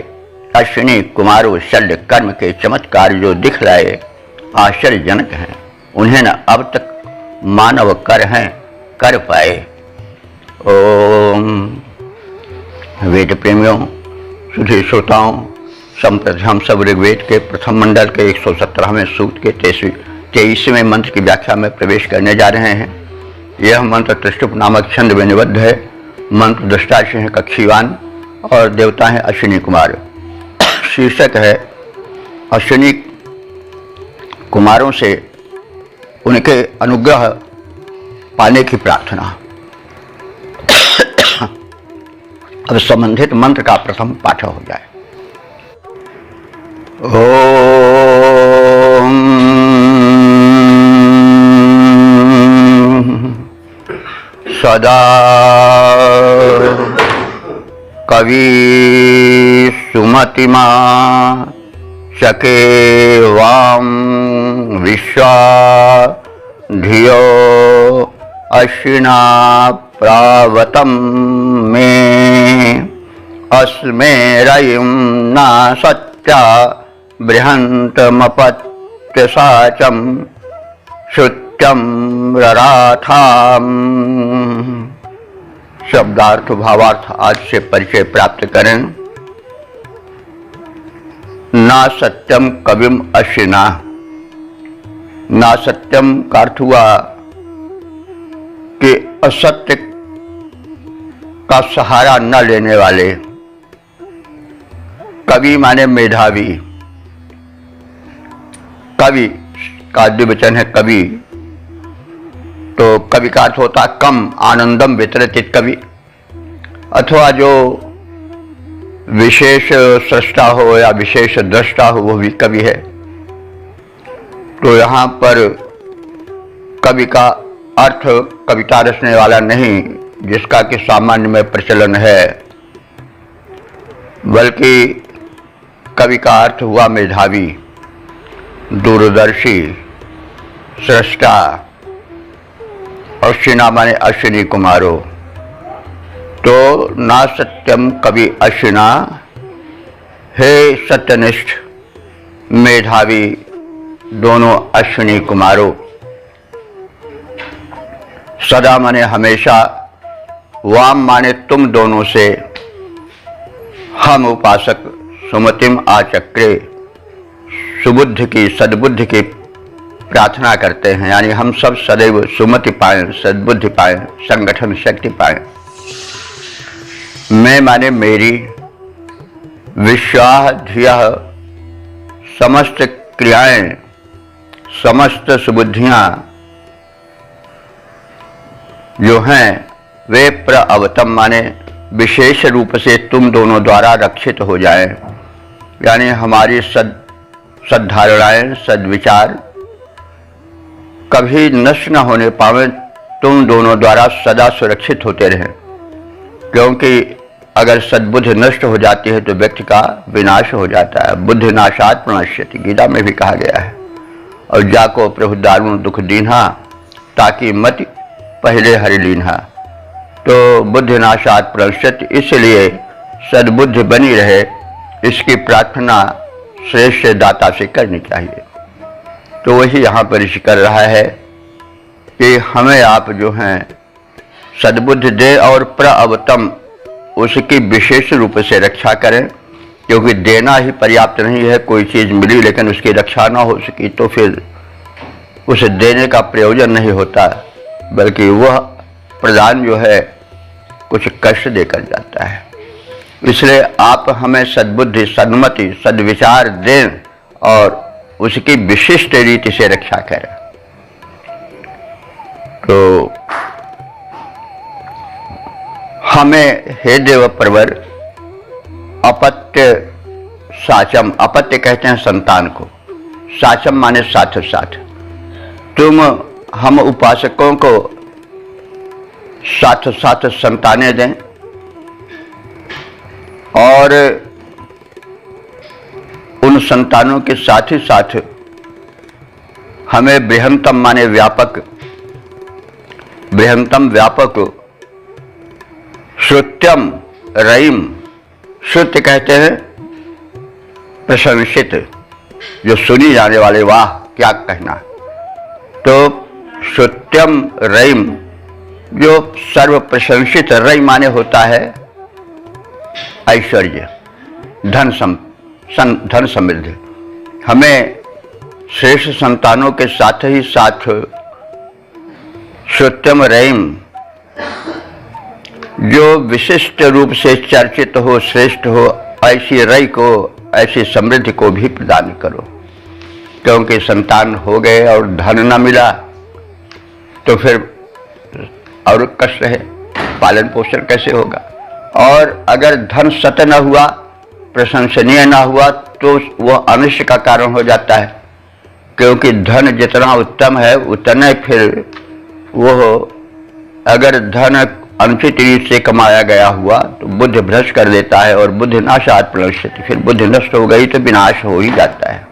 अश्विनी कुमारों, शल्य कर्म के चमत्कार जो दिखलाए आश्चर्यजनक हैं। उन्हें न अब तक मानव कर हैं कर पाए। ओम। वेद प्रेमियों, सुधी श्रोताओं, संप्रति हम सब ऋग्वेद के प्रथम मंडल के 117वें सूक्त के 23वें मंत्र की व्याख्या में प्रवेश करने जा रहे हैं। यह मंत्र त्रिष्टुप नामक छंद में निबद्ध है। मंत्र दृष्टा हैं कक्षीवान और देवता हैं अश्विनी कुमार। शीर्षक है अश्विनी कुमारों से उनके अनुग्रह पाने की प्रार्थना। अब संबंधित मंत्र का प्रथम पाठ हो जाए। ओम सदा कवि सुमतिमा शके वाम विश्वा धियो अश्विना प्रावतम में अस्मे रयिं न सत्या बृहन्तमपत्यसाचं श्रुत्यं रराथाम। शब्दार्थ भावार्थ आज से परिचय प्राप्त करें। ना सत्यम कविम अश्विना। ना सत्यम का अर्थ हुआ कि असत्य का सहारा न लेने वाले। कवि माने मेधावी। कवि का द्विवचन है कवि, तो कवि का अर्थ होता कम आनंदम वितरित कवि, अथवा जो विशेष सृष्टा हो या विशेष दृष्टा हो वो भी कवि है। तो यहाँ पर कवि का अर्थ कविता रचने वाला नहीं, जिसका कि सामान्य में प्रचलन है, बल्कि कवि का अर्थ हुआ मेधावी, दूरदर्शी, सृष्टा। अश्विना माने अश्विनी कुमारो। तो ना सत्यम कवि अश्विना, हे सत्यनिष्ठ मेधावी दोनों अश्विनी कुमारों। सदा माने हमेशा, वाम माने तुम दोनों से, हम उपासक सुमतिम आचक्रे सुबुद्धि की सद्बुद्धि की प्रार्थना करते हैं, यानी हम सब सदैव सुमति पाएं, सद्बुद्धि पाएं, संगठन शक्ति पाएं। मैं माने मेरी, विश्वाह धियः समस्त क्रियाएं, समस्त सुबुद्धियां जो हैं वे प्रअवतम माने विशेष रूप से तुम दोनों द्वारा रक्षित हो जाएं, यानी हमारी सद्धारणाएं, सद्विचार कभी नष्ट न होने पावे, तुम दोनों द्वारा सदा सुरक्षित होते रहें। क्योंकि अगर सद्बुद्धि नष्ट हो जाती है तो व्यक्ति का विनाश हो जाता है। बुद्धि नाशात प्रणश्यति, गीता में भी कहा गया है। और जाको प्रभु दारुण दुख दीन्हा, ताकि मति पहले हरि लीन्हा। तो बुद्धि नाशात प्रणश्यति, इसलिए सद्बुद्धि बनी रहे, इसकी प्रार्थना श्रेष्ठ दाता से करनी चाहिए। तो वही यहाँ पर ऋषि कर रहा है कि हमें आप जो हैं सद्बुद्धि दे और प्रअवतम उसकी विशेष रूप से रक्षा करें, क्योंकि देना ही पर्याप्त नहीं है। कोई चीज़ मिली लेकिन उसकी रक्षा ना हो सकी तो फिर उसे देने का प्रयोजन नहीं होता, बल्कि वह प्रदान जो है कुछ कष्ट देकर जाता है। इसलिए आप हमें सद्बुद्धि, सन्मति, सद्विचार दें और उसकी विशिष्ट रीति से रक्षा करें। तो हमें हे देव प्रवर अपत्य साचम, अपत्य कहते हैं संतान को, साचम माने साथ साथ, तुम हम उपासकों को साथ साथ संतानें दें और उन संतानों के साथ ही साथ हमें बृहंतम माने व्यापक, बृहंतम व्यापक, श्रुत्यम रईम, श्रुत्य कहते हैं प्रशंसित, जो सुनी जाने वाले, वाह क्या कहना। तो श्रुत्यम रईम जो सर्व प्रशंसित, रई माने होता है ऐश्वर्य, धन समृद्धि। हमें श्रेष्ठ संतानों के साथ ही साथ श्रुत्यम रईम जो विशिष्ट रूप से चर्चित हो, श्रेष्ठ हो, ऐसी रई को, ऐसी समृद्धि को भी प्रदान करो। क्योंकि संतान हो गए और धन न मिला तो फिर और कष्ट है, पालन पोषण कैसे होगा। और अगर धन सत न हुआ, प्रशंसनीय न हुआ, तो वह अनिष्ट का कारण हो जाता है। क्योंकि धन जितना उत्तम है उतने फिर वह, अगर धन अनुचित रीत से कमाया गया हुआ तो बुद्धि भ्रष्ट कर देता है, और बुद्धि नाशात प्रणश्यति, फिर बुद्धि नष्ट हो गई तो विनाश हो ही जाता है।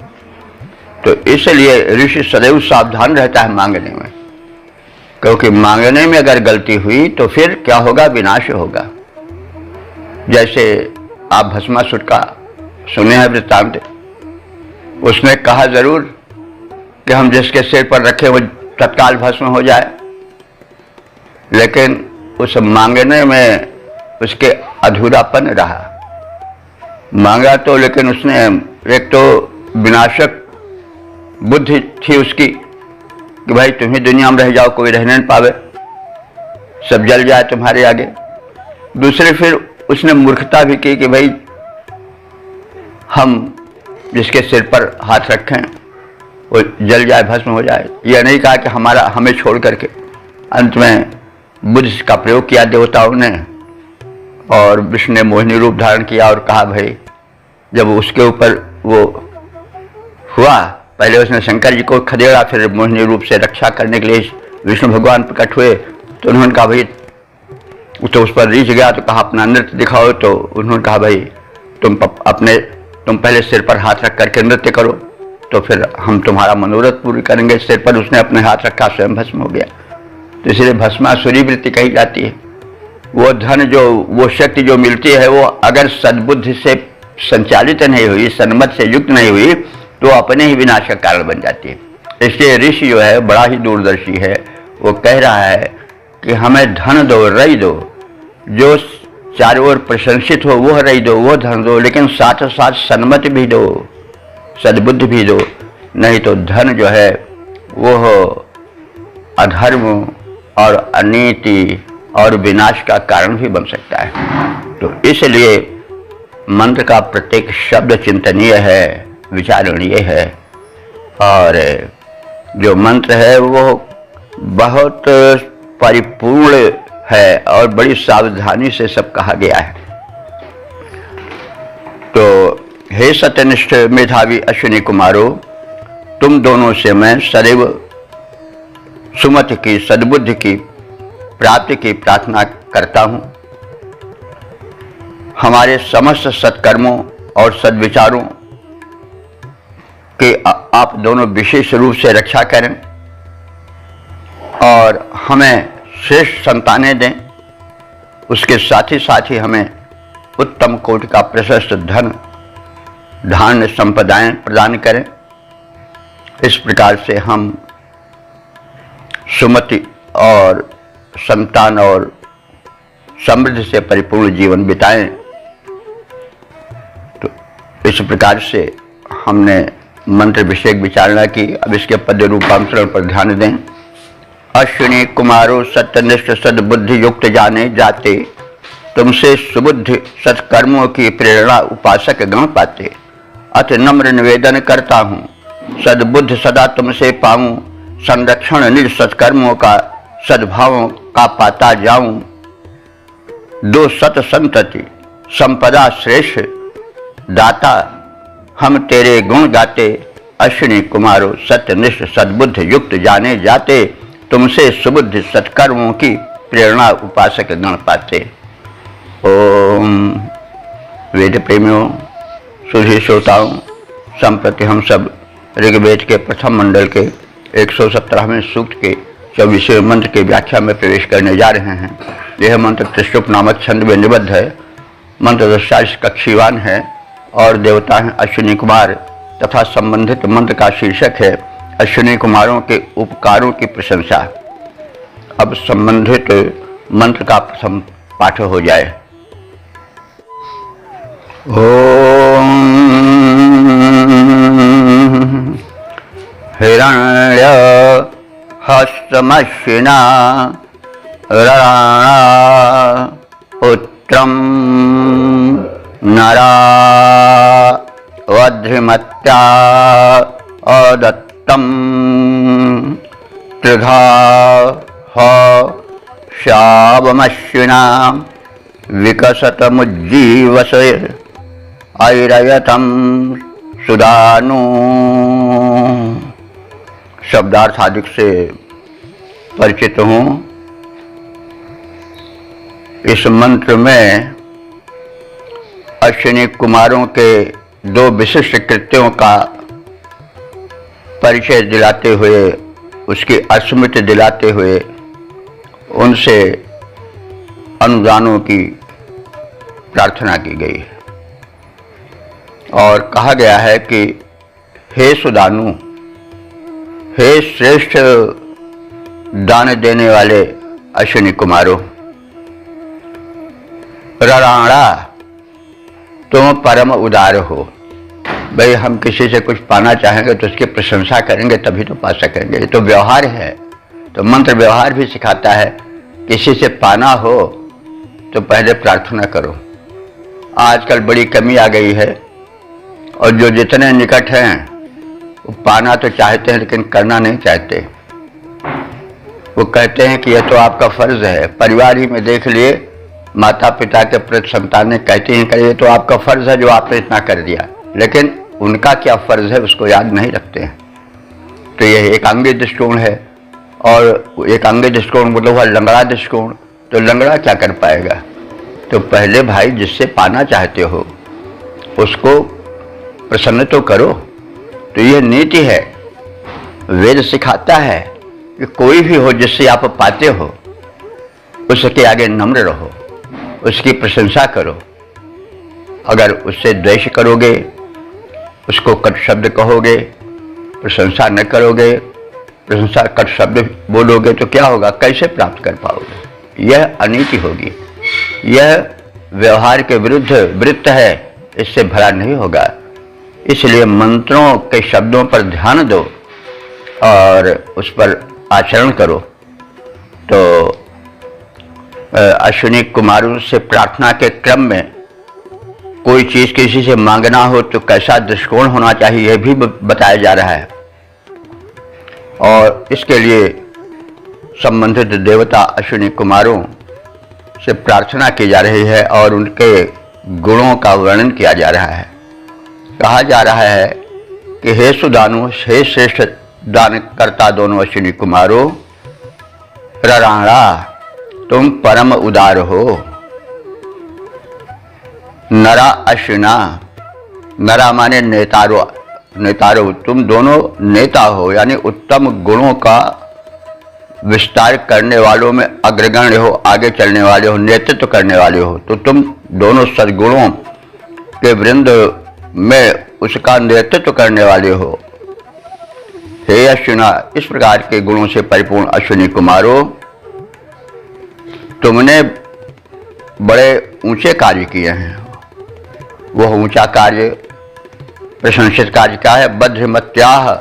तो इसलिए ऋषि सदैव सावधान रहता है मांगने में, क्योंकि मांगने में अगर गलती हुई तो फिर क्या होगा, विनाश होगा। जैसे आप भस्मासुर का सुने हैं वृत्तांत, उसने कहा जरूर कि हम जिसके सिर पर रखे वो तत्काल भस्म हो जाए, लेकिन उस मांगने में उसके अधूरापन रहा। मांगा तो, लेकिन उसने एक तो विनाशक बुद्धि थी उसकी कि भाई तुम ही दुनिया में रह जाओ, कोई रहने नहीं पावे, सब जल जाए तुम्हारे आगे। दूसरे फिर उसने मूर्खता भी की कि भाई हम जिसके सिर पर हाथ रखें वो जल जाए, भस्म हो जाए। यह नहीं कहा कि हमें छोड़ करके। अंत में बुद्ध का प्रयोग किया देवताओं ने और विष्णु ने मोहिनी रूप धारण किया और कहा भाई, जब उसके ऊपर वो हुआ, पहले उसने शंकर जी को खदेड़ा, फिर मोहिनी रूप से रक्षा करने के लिए विष्णु भगवान प्रकट हुए। तो उन्होंने कहा भाई, तो उस पर रीझ गया तो कहा अपना नृत्य दिखाओ। तो उन्होंने कहा भाई तुम पहले सिर पर हाथ रख करके नृत्य करो, तो फिर हम तुम्हारा मनोरथ पूरी करेंगे। सिर पर उसने अपने हाथ रखा, स्वयं भस्म हो गया। तो इसलिए भस्मासुरी वृत्ति कही जाती है। वो धन वो शक्ति जो मिलती है, वो अगर सद्बुद्धि से संचालित नहीं हुई, सन्मत से युक्त नहीं हुई, तो अपने ही विनाश का कारण बन जाती है। इसलिए ऋषि जो है बड़ा ही दूरदर्शी है। वो कह रहा है कि हमें धन दो, रई दो, जो चारों ओर प्रशंसित हो वो रई दो, वो धन दो, लेकिन साथ साथ सन्मति भी दो, सद्बुद्धि भी दो। नहीं तो धन जो है वो अधर्म और अनीति और विनाश का कारण भी बन सकता है। तो इसलिए मंत्र का प्रत्येक शब्द चिंतनीय है, विचारणीय है। और जो मंत्र है वो बहुत परिपूर्ण है और बड़ी सावधानी से सब कहा गया है। तो हे सत्यनिष्ठ मेधावी अश्विनी कुमारो, तुम दोनों से मैं सदैव सुमति की, सद्बुद्धि की प्राप्ति की प्रार्थना करता हूँ। हमारे समस्त सत्कर्मों और सद्विचारों के आप दोनों विशेष रूप से रक्षा करें और हमें श्रेष्ठ संतानें दें। उसके साथ ही हमें उत्तम कोटि का प्रशस्त धन धान्य संपदाएं प्रदान करें। इस प्रकार से हम सुमति और संतान और समृद्धि से परिपूर्ण जीवन बिताएं। तो इस प्रकार से हमने मंत्र विषयक विचारणा की। अब इसके पद्य रूपांतरण पर ध्यान दें। अश्विनी कुमारो सत्यनिष्ठ सद्बुद्धि युक्त जाने जाते, तुमसे सुबुद्धि सत्कर्मों की प्रेरणा उपासक गण पाते। अति नम्र निवेदन करता हूँ, सद्बुद्धि सदा तुमसे पाऊं। संरक्षण निज सत्कर्मों का, सद्भावों का पाता जाऊं। दो सत संतति संपदा श्रेष्ठ दाता, हम तेरे गुण गाते। अश्विनी कुमारो सत्यनिष्ठ सद्बुद्धि युक्त जाने जाते, तुमसे सुबुद्धि सत्कर्मों की प्रेरणा उपासक गण पाते। ओम। वेद प्रेमियों, सुधी श्रोताओं, संप्रति हम सब ऋग्वेद के प्रथम मंडल के 117वें सूक्त के 24वें मंत्र के व्याख्या में प्रवेश करने जा रहे हैं। यह मंत्र त्रिशुप नामक छंद में निबद्ध है। मंत्र दृष्टा कक्षीवान है और देवता हैं अश्विनी कुमार तथा संबंधित मंत्र का शीर्षक है अश्विनी कुमारों के उपकारों की प्रशंसा। अब संबंधित मंत्र का प्रथम पाठ हो जाए। ओम हिरण्य हस्तमश्विना राणा पुत्रं नरा वध्रिमत्या अदत्तं त्रिधा श्यावमश्विना विकसतमुज्जीवसे ऐरयतं सुदानु। शब्दार्थ आदि से परिचित हूँ। इस मंत्र में अश्विनी कुमारों के दो विशिष्ट कृत्यों का परिचय दिलाते हुए, उसकी अस्मृति दिलाते हुए उनसे अनुदानों की प्रार्थना की गई है और कहा गया है कि हे सुदानु, हे श्रेष्ठ दान देने वाले अश्विनी कुमारों, रराणा तुम परम उदार हो। भाई हम किसी से कुछ पाना चाहेंगे तो उसकी प्रशंसा करेंगे तभी तो पा सकेंगे, ये तो व्यवहार है। तो मंत्र व्यवहार भी सिखाता है, किसी से पाना हो तो पहले प्रार्थना करो। आजकल बड़ी कमी आ गई है, और जो जितने निकट हैं वो पाना तो चाहते हैं लेकिन करना नहीं चाहते। वो कहते हैं कि यह तो आपका फर्ज है। परिवार ही में देख लिए, माता पिता के प्रति संतानें कहती हैं कि ये तो आपका फर्ज है जो आपने इतना कर दिया, लेकिन उनका क्या फर्ज है उसको याद नहीं रखते हैं। तो यह एकांगी दृष्टिकोण है, और एकांगी दृष्टिकोण मतलब हुआ लंगड़ा दृष्टिकोण। तो लंगड़ा क्या कर पाएगा? तो पहले भाई जिससे पाना चाहते हो उसको प्रसन्न तो करो। तो यह नीति है, वेद सिखाता है कि कोई भी हो जिससे आप पाते हो उसके आगे नम्र रहो, उसकी प्रशंसा करो। अगर उससे द्वेष करोगे, उसको कट शब्द कहोगे, प्रशंसा न करोगे, प्रशंसा कट शब्द बोलोगे तो क्या होगा? कैसे प्राप्त कर पाओगे? यह अनीति होगी, यह व्यवहार के विरुद्ध वृत्त है, इससे भला नहीं होगा। इसलिए मंत्रों के शब्दों पर ध्यान दो और उस पर आचरण करो। तो अश्विनी कुमारों से प्रार्थना के क्रम में कोई चीज किसी से मांगना हो तो कैसा दृष्टिकोण होना चाहिए यह भी बताया जा रहा है, और इसके लिए संबंधित देवता अश्विनी कुमारों से प्रार्थना की जा रही है और उनके गुणों का वर्णन किया जा रहा है। कहा जा रहा है कि हे सुदानु, हे श्रेष्ठ दान करता दोनों अश्विनी कुमारों, रराणा तुम परम उदार हो। नरा अश्विना, नरा माने नेतारो, नेतारो तुम दोनों नेता हो, यानी उत्तम गुणों का विस्तार करने वालों में अग्रगण्य हो, आगे चलने वाले हो, नेतृत्व करने वाले हो। तो तुम दोनों सद्गुणों के वृंद में उसका नेतृत्व करने वाले हो। हे अश्विना, इस प्रकार के गुणों से परिपूर्ण अश्विनी कुमारों, तुमने बड़े ऊंचे कार्य किए हैं। वह ऊंचा कार्य, प्रशंसित कार्य क्या है? बद्रमत्याह,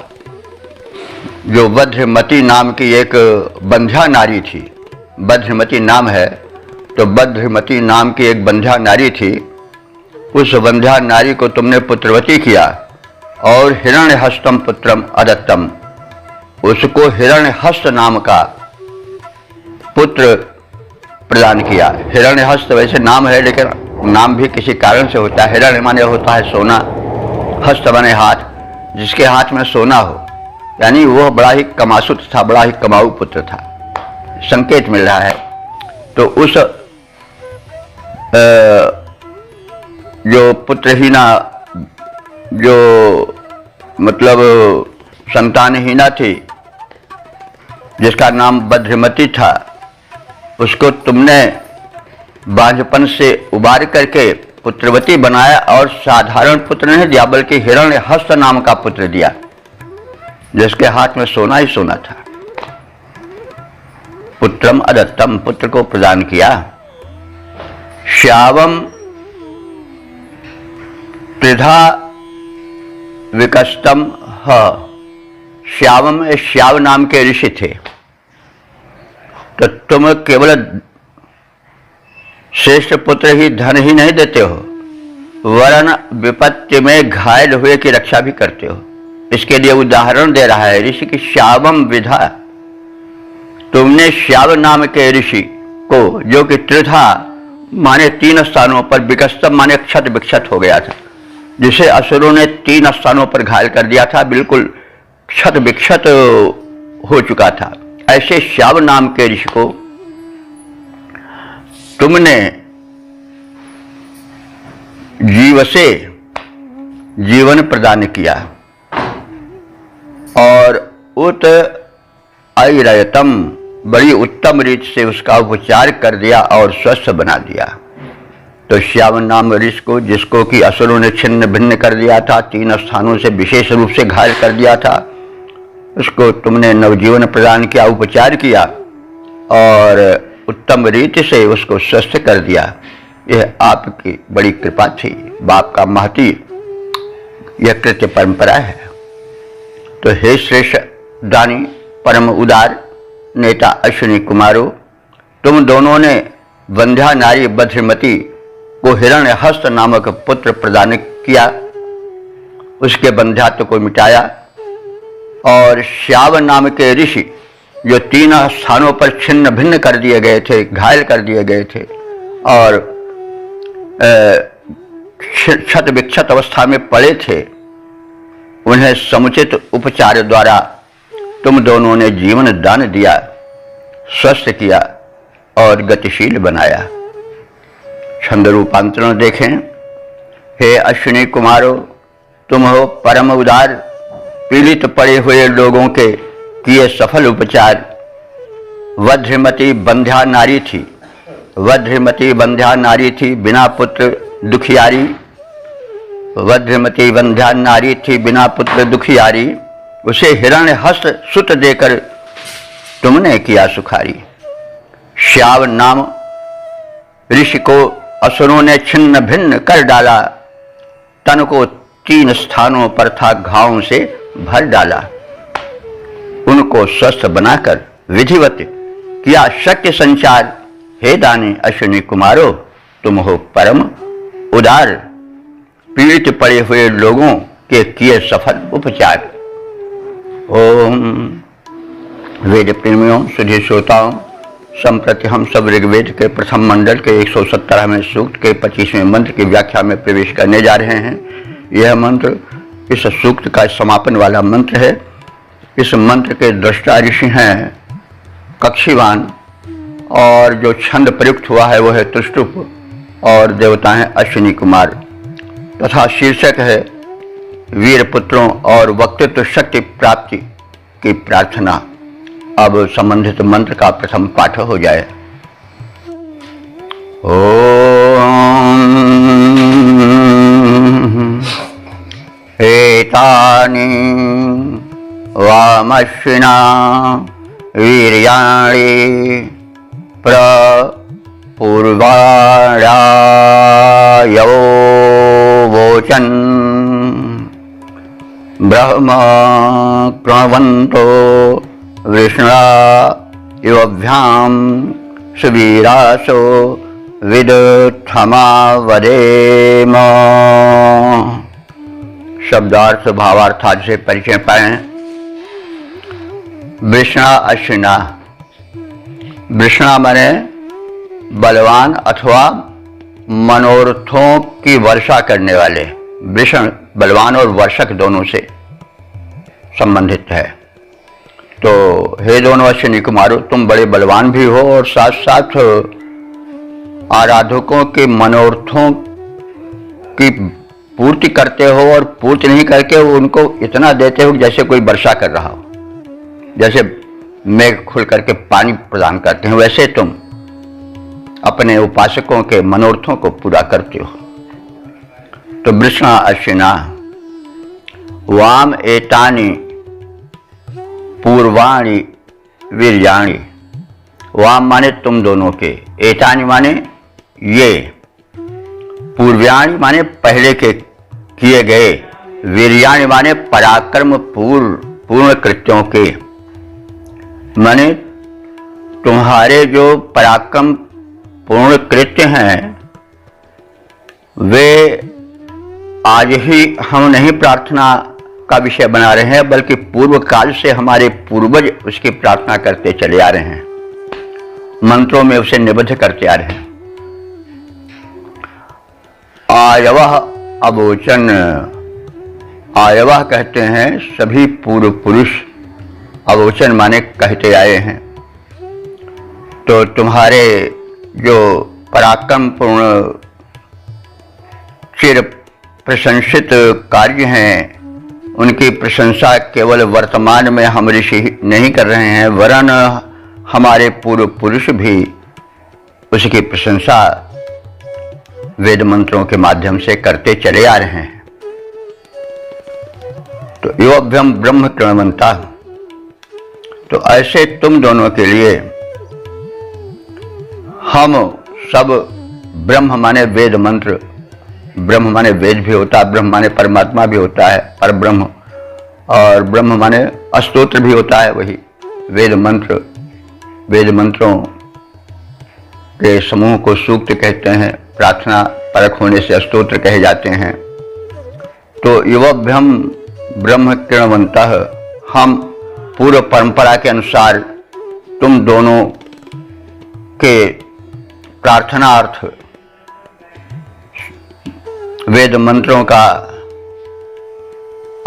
जो बद्रमती नाम की एक बंध्या नारी थी, बद्रमती नाम है, तो बद्रमती नाम की एक बंध्या नारी थी, उस बंध्या नारी को तुमने पुत्रवती किया और हिरण्यहस्तम पुत्रम अदत्तम, उसको हिरण्यहस्त नाम का पुत्र प्रदान किया। हिरण्यहस्त वैसे नाम है, लेकिन नाम भी किसी कारण से होता है। हिरण्य माने होता है सोना, हस्त माने हाथ, जिसके हाथ में सोना हो, यानी वह बड़ा ही कमासुत था, बड़ा ही कमाऊ पुत्र था, संकेत मिल रहा है। तो उस जो पुत्रहीना, जो मतलब संतानहीना थी, जिसका नाम बद्रमती था, उसको तुमने बांझपन से उबार करके पुत्रवती बनाया और साधारण पुत्र नहीं दिया बल्कि हिरण्यहस्त नाम का पुत्र दिया, जिसके हाथ में सोना ही सोना था। पुत्रम अदत्तम, पुत्र को प्रदान किया। श्यावम त्रिधा विकस्तम ह, श्यावम में श्याव नाम के ऋषि थे। तो तुम केवल श्रेष्ठ पुत्र ही धन ही नहीं देते हो, वरन विपत्ति में घायल हुए की रक्षा भी करते हो। इसके लिए उदाहरण दे रहा है ऋषि की श्यावम विधा। तुमने श्याव नाम के ऋषि को, जो कि त्रिधा माने 3 स्थानों पर, विकस्तम माने क्षत विक्षत हो गया था, जिसे असुरों ने 3 स्थानों पर घायल कर दिया था, बिल्कुल क्षत विक्षत हो चुका था, ऐसे श्याव नाम के ऋषि को तुमने जीव से जीवन प्रदान किया और उत ऐरयतम, बड़ी उत्तम रीति से उसका उपचार कर दिया और स्वस्थ बना दिया। तो श्याव नाम ऋषि को, जिसको कि असुरों ने छिन्न भिन्न कर दिया था, 3 स्थानों से विशेष रूप से घायल कर दिया था, उसको तुमने नवजीवन प्रदान किया, उपचार किया और उत्तम रीति से उसको स्वस्थ कर दिया। यह आपकी बड़ी कृपा थी, बाप का महती यह कृत्य परंपरा है। तो हे श्रेष्ठ दानी परम उदार नेता अश्विनी कुमारों, तुम दोनों ने वंध्या नारी बद्रीमती को हिरण्यहस्त नामक पुत्र प्रदान किया, उसके बंध्यात्व को मिटाया और श्याव नाम के ऋषि जो 3 स्थानों पर छिन्न भिन्न कर दिए गए थे, घायल कर दिए गए थे और क्षत विक्षत अवस्था में पड़े थे, उन्हें समुचित उपचार द्वारा तुम दोनों ने जीवन दान दिया, स्वस्थ किया और गतिशील बनाया। छंद रूपांतरण देखें। हे अश्विनी कुमारों, तुम हो परम उदार, पीड़ित पड़े हुए लोगों के किए सफल उपचार। वज्रमती बंध्या नारी थी, वज्रमती बंध्या नारी थी बिना पुत्र दुखियारी, वज्रमती बंध्या नारी थी बिना पुत्र दुखियारी, उसे हिरण्यहस्त सुत देकर तुमने किया सुखारी। श्याव नाम ऋषि को असुरों ने छिन्न भिन्न कर डाला, तन को 3 स्थानों पर था घावों से भर डाला, उनको स्वस्थ बनाकर विधिवत किया शक्ति संचार। हे दानी अश्विनी कुमारों, तुम हो परम उदार, पीड़ित पड़े हुए लोगों के किए सफल उपचार। ओम वेद प्रेमियों, सुधी श्रोताओं, संप्रति हम सब ऋग्वेद के प्रथम मंडल के 117वें सूक्त के 25वें मंत्र की व्याख्या में प्रवेश करने जा रहे हैं। यह मंत्र इस सूक्त का समापन वाला मंत्र है। इस मंत्र के दृष्टा ऋषि हैं कक्षीवान और जो छंद प्रयुक्त हुआ है वो है तुष्टुप और देवता हैं अश्विनी कुमार तथा शीर्षक है वीर पुत्रों और वक्तृत्व शक्ति प्राप्ति की प्रार्थना। अब संबंधित मंत्र का प्रथम पाठ हो जाए। ओम एतानि वामश्विना वीर्याणि प्रपूर्वाणायो वोचन् ब्रह्म कृण्वन्तो वृष्णा युवभ्यां सुवीरासो विदुत्थमा वदेम। शब्दार्थ भावार्थादि से परिचय पाएं। वृष्णा अश्विना, वृष्णा माने बलवान अथवा मनोरथों की वर्षा करने वाले। वृषण बलवान और वर्षक दोनों से संबंधित है। तो हे दोनों अश्विनी कुमारों, तुम बड़े बलवान भी हो और साथ साथ आराधकों के मनोरथों की पूर्ति करते हो और पूर्ति नहीं करके उनको इतना देते हो जैसे कोई वर्षा कर रहा हो, जैसे मेघ खुल करके पानी प्रदान करते हैं, वैसे तुम अपने उपासकों के मनोरथों को पूरा करते हो। तो वृषणा अश्विना वाम एतानि पूर्वाणि वीर्याणि। वाम माने तुम दोनों के, एतानि माने ये, पूर्व्याणि माने पहले के किए गए, वीर्याणि माने पराक्रम पूर्ण कृत्यों के, माने तुम्हारे जो पराक्रम पूर्ण कृत्य हैं वे आज ही हम नहीं प्रार्थना का विषय बना रहे हैं, बल्कि पूर्व काल से हमारे पूर्वज उसकी प्रार्थना करते चले आ रहे हैं, मंत्रों में उसे निबद्ध करते आ रहे हैं। आयवः अवोचन, आयवः कहते हैं सभी पूर्व पुरुष, अवोचन माने कहते आए हैं। तो तुम्हारे जो पराक्रम पूर्ण चिर प्रशंसित कार्य हैं उनकी प्रशंसा केवल वर्तमान में हम ऋषि नहीं कर रहे हैं, वरन हमारे पूर्व पुरुष भी उसकी प्रशंसा वेद मंत्रों के माध्यम से करते चले आ रहे हैं। तो योभ्यम ब्रह्म कृण्वन्ता, तो ऐसे तुम दोनों के लिए हम सब ब्रह्म माने वेद मंत्र ब्रह्म माने वेद भी होता है, ब्रह्म माने परमात्मा भी होता है, पर ब्रह्म, और ब्रह्म माने स्तोत्र भी होता है, वही वेद मंत्र। वेद मंत्रों के समूह को सूक्त कहते हैं, प्रार्थना परक होने से स्तोत्र कहे जाते हैं। तो युवभ्यम ब्रह्म किरणवंतः, हम पूर्व परंपरा के अनुसार तुम दोनों के प्रार्थनार्थ वेद मंत्रों का,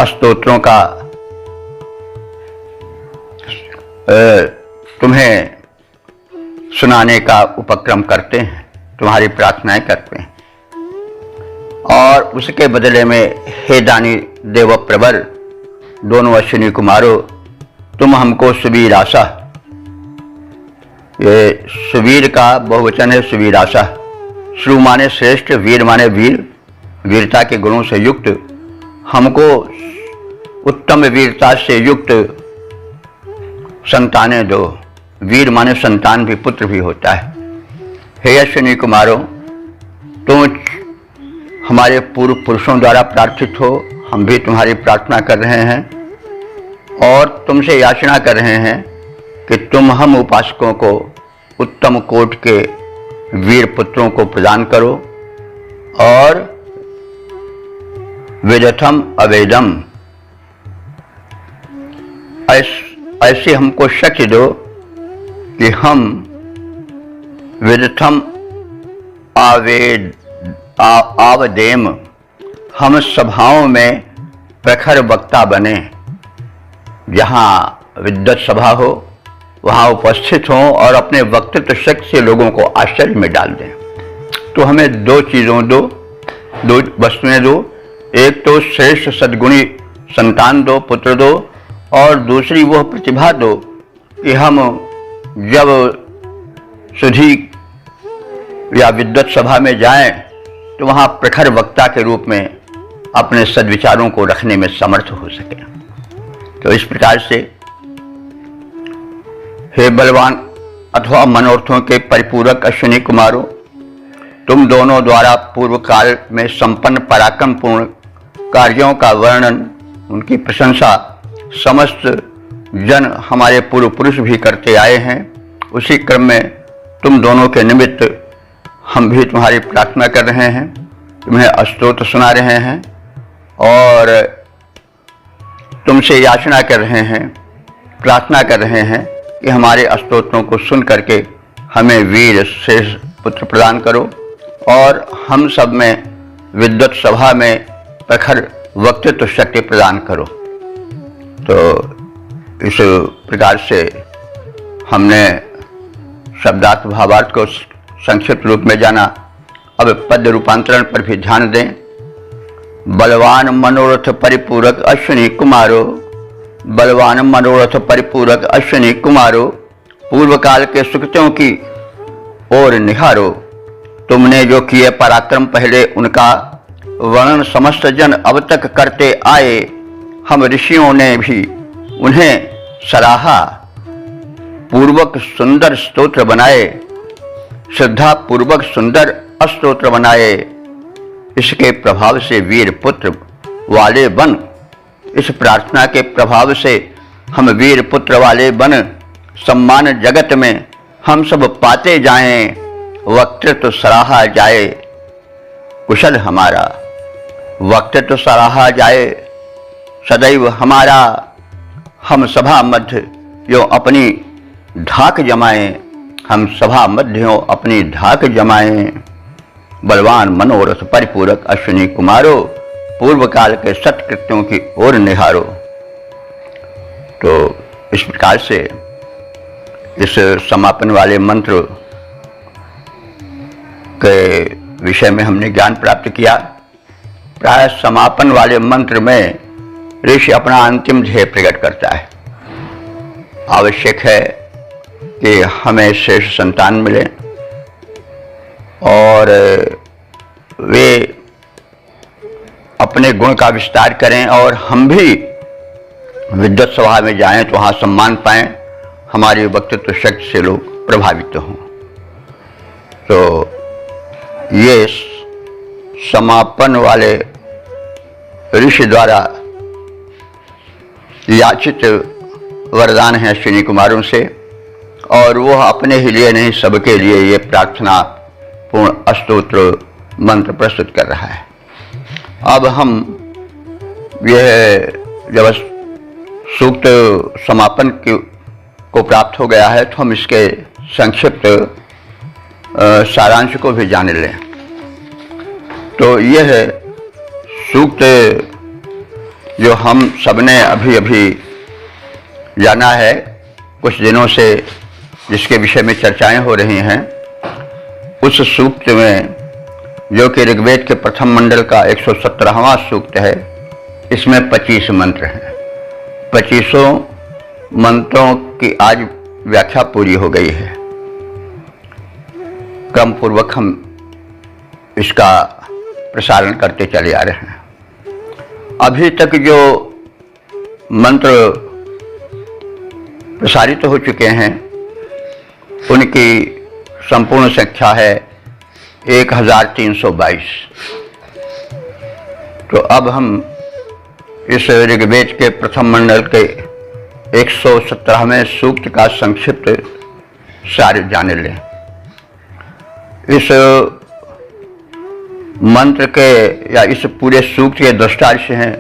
स्तोत्रों का तुम्हें सुनाने का उपक्रम करते हैं, तुम्हारी प्रार्थनाएं करते हैं। और उसके बदले में हे दानी देव प्रवर, दोनों अश्विनी कुमारों, तुम हमको सुवीरासा, ये सुवीर का बहुवचन है सुवीरासा। श्रु माने श्रेष्ठ, वीर माने वीर, वीरता के गुणों से युक्त, हमको उत्तम वीरता से युक्त संतानें दो। वीर माने संतान भी, पुत्र भी होता है। हे अश्विनी कुमारों, तुम हमारे पूर्व पुरुषों द्वारा प्रार्थित हो, हम भी तुम्हारी प्रार्थना कर रहे हैं और तुमसे याचना कर रहे हैं कि तुम हम उपासकों को उत्तम कोट के वीर पुत्रों को प्रदान करो और वेदथम अवेदम, ऐसे हमको शक्ति दो कि हम वेदथम आवदेम, हम सभाओं में प्रखर वक्ता बने। जहाँ विद्वत सभा हो वहाँ उपस्थित हों और अपने वक्तृत्व शक्ति से लोगों को आश्चर्य में डाल दें। तो हमें दो चीज़ों दो वस्तुएं दो, एक तो श्रेष्ठ सद्गुणी संतान दो, पुत्र दो, और दूसरी वह प्रतिभा दो कि हम जब सुधी या विद्वत सभा में जाएं तो वहाँ प्रखर वक्ता के रूप में अपने सद्विचारों को रखने में समर्थ हो सके। तो इस प्रकार से हे बलवान अथवा मनोर्थों के परिपूरक अश्विनी कुमारों, तुम दोनों द्वारा पूर्व काल में संपन्न पराक्रमपूर्ण कार्यों का वर्णन, उनकी प्रशंसा समस्त जन हमारे पूर्व पुरुष भी करते आए हैं। उसी क्रम में तुम दोनों के निमित्त हम भी तुम्हारी प्रार्थना कर रहे हैं, तुम्हें स्तोत्र सुना रहे हैं और तुमसे याचना कर रहे हैं, प्रार्थना कर रहे हैं कि हमारे स्तोत्रों को सुन करके हमें वीर श्रेष्ठ पुत्र प्रदान करो और हम सब में विद्वत सभा में प्रखर वक्तृत्व शक्ति प्रदान करो। तो इस प्रकार से हमने शब्दार्थ भावार्थ को संक्षिप्त रूप में जाना। अब पद रूपांतरण पर भी ध्यान दें। बलवान मनोरथ परिपूरक अश्विनी कुमारो, बलवान मनोरथ परिपूरक अश्विनी कुमारो, पूर्व काल के सुकृतों की ओर निहारो। तुमने जो किए पराक्रम पहले उनका वर्णन समस्त जन अब तक करते आए। हम ऋषियों ने भी उन्हें सराहा, पूर्वक सुंदर स्तोत्र बनाए, श्रद्धा पूर्वक सुंदर स्तोत्र बनाए। इसके प्रभाव से वीर पुत्र वाले बन, इस प्रार्थना के प्रभाव से हम वीर पुत्र वाले बन सम्मान जगत में हम सब पाते जाएं, वक्तृत्व सराहा जाए। कुशल हमारा वक्तृत्व सराहा जाए, सदैव हमारा हम सभा मध्य यो अपनी धाक जमाएं, हम सभा मध्य यो अपनी धाक जमाएं। बलवान मनोरथ परिपूरक अश्विनी कुमारो, पूर्व काल के सत्कृत्यों की ओर निहारो। तो इस प्रकार से इस समापन वाले मंत्र के विषय में हमने ज्ञान प्राप्त किया। प्राय समापन वाले मंत्र में ऋषि अपना अंतिम ध्येय प्रकट करता है। आवश्यक है कि हमें श्रेष्ठ संतान मिले और वे अपने गुण का विस्तार करें और हम भी विद्वत सभा में जाएं तो वहाँ सम्मान पाएं, हमारी वक्तृत्व शक्ति से लोग प्रभावित हों। तो ये समापन वाले ऋषि द्वारा याचित वरदान है अश्विनी कुमारों से, और वो अपने ही लिए नहीं सबके लिए ये प्रार्थना पूर्ण स्तोत्र मंत्र प्रस्तुत कर रहा है। अब हम यह जब सूक्त समापन को प्राप्त हो गया है तो हम इसके संक्षिप्त सारांश को भी जान लें। तो यह सूक्त जो हम सबने अभी अभी जाना है कुछ दिनों से, जिसके विषय में चर्चाएं हो रही हैं, उस सूक्त में जो कि ऋग्वेद के प्रथम मंडल का 117वां सूक्त है, इसमें 25 मंत्र हैं। 25 मंत्रों की आज व्याख्या पूरी हो गई है। क्रम पूर्वक हम इसका प्रसारण करते चले आ रहे हैं। अभी तक जो मंत्र प्रसारित हो चुके हैं उनकी संपूर्ण संख्या है 1322। तो अब हम इस ऋग्वेद के प्रथम मंडल के 117वें सूक्त का संक्षिप्त सार जान लें। इस मंत्र के या इस पूरे सूक्त के दृष्टांश हैं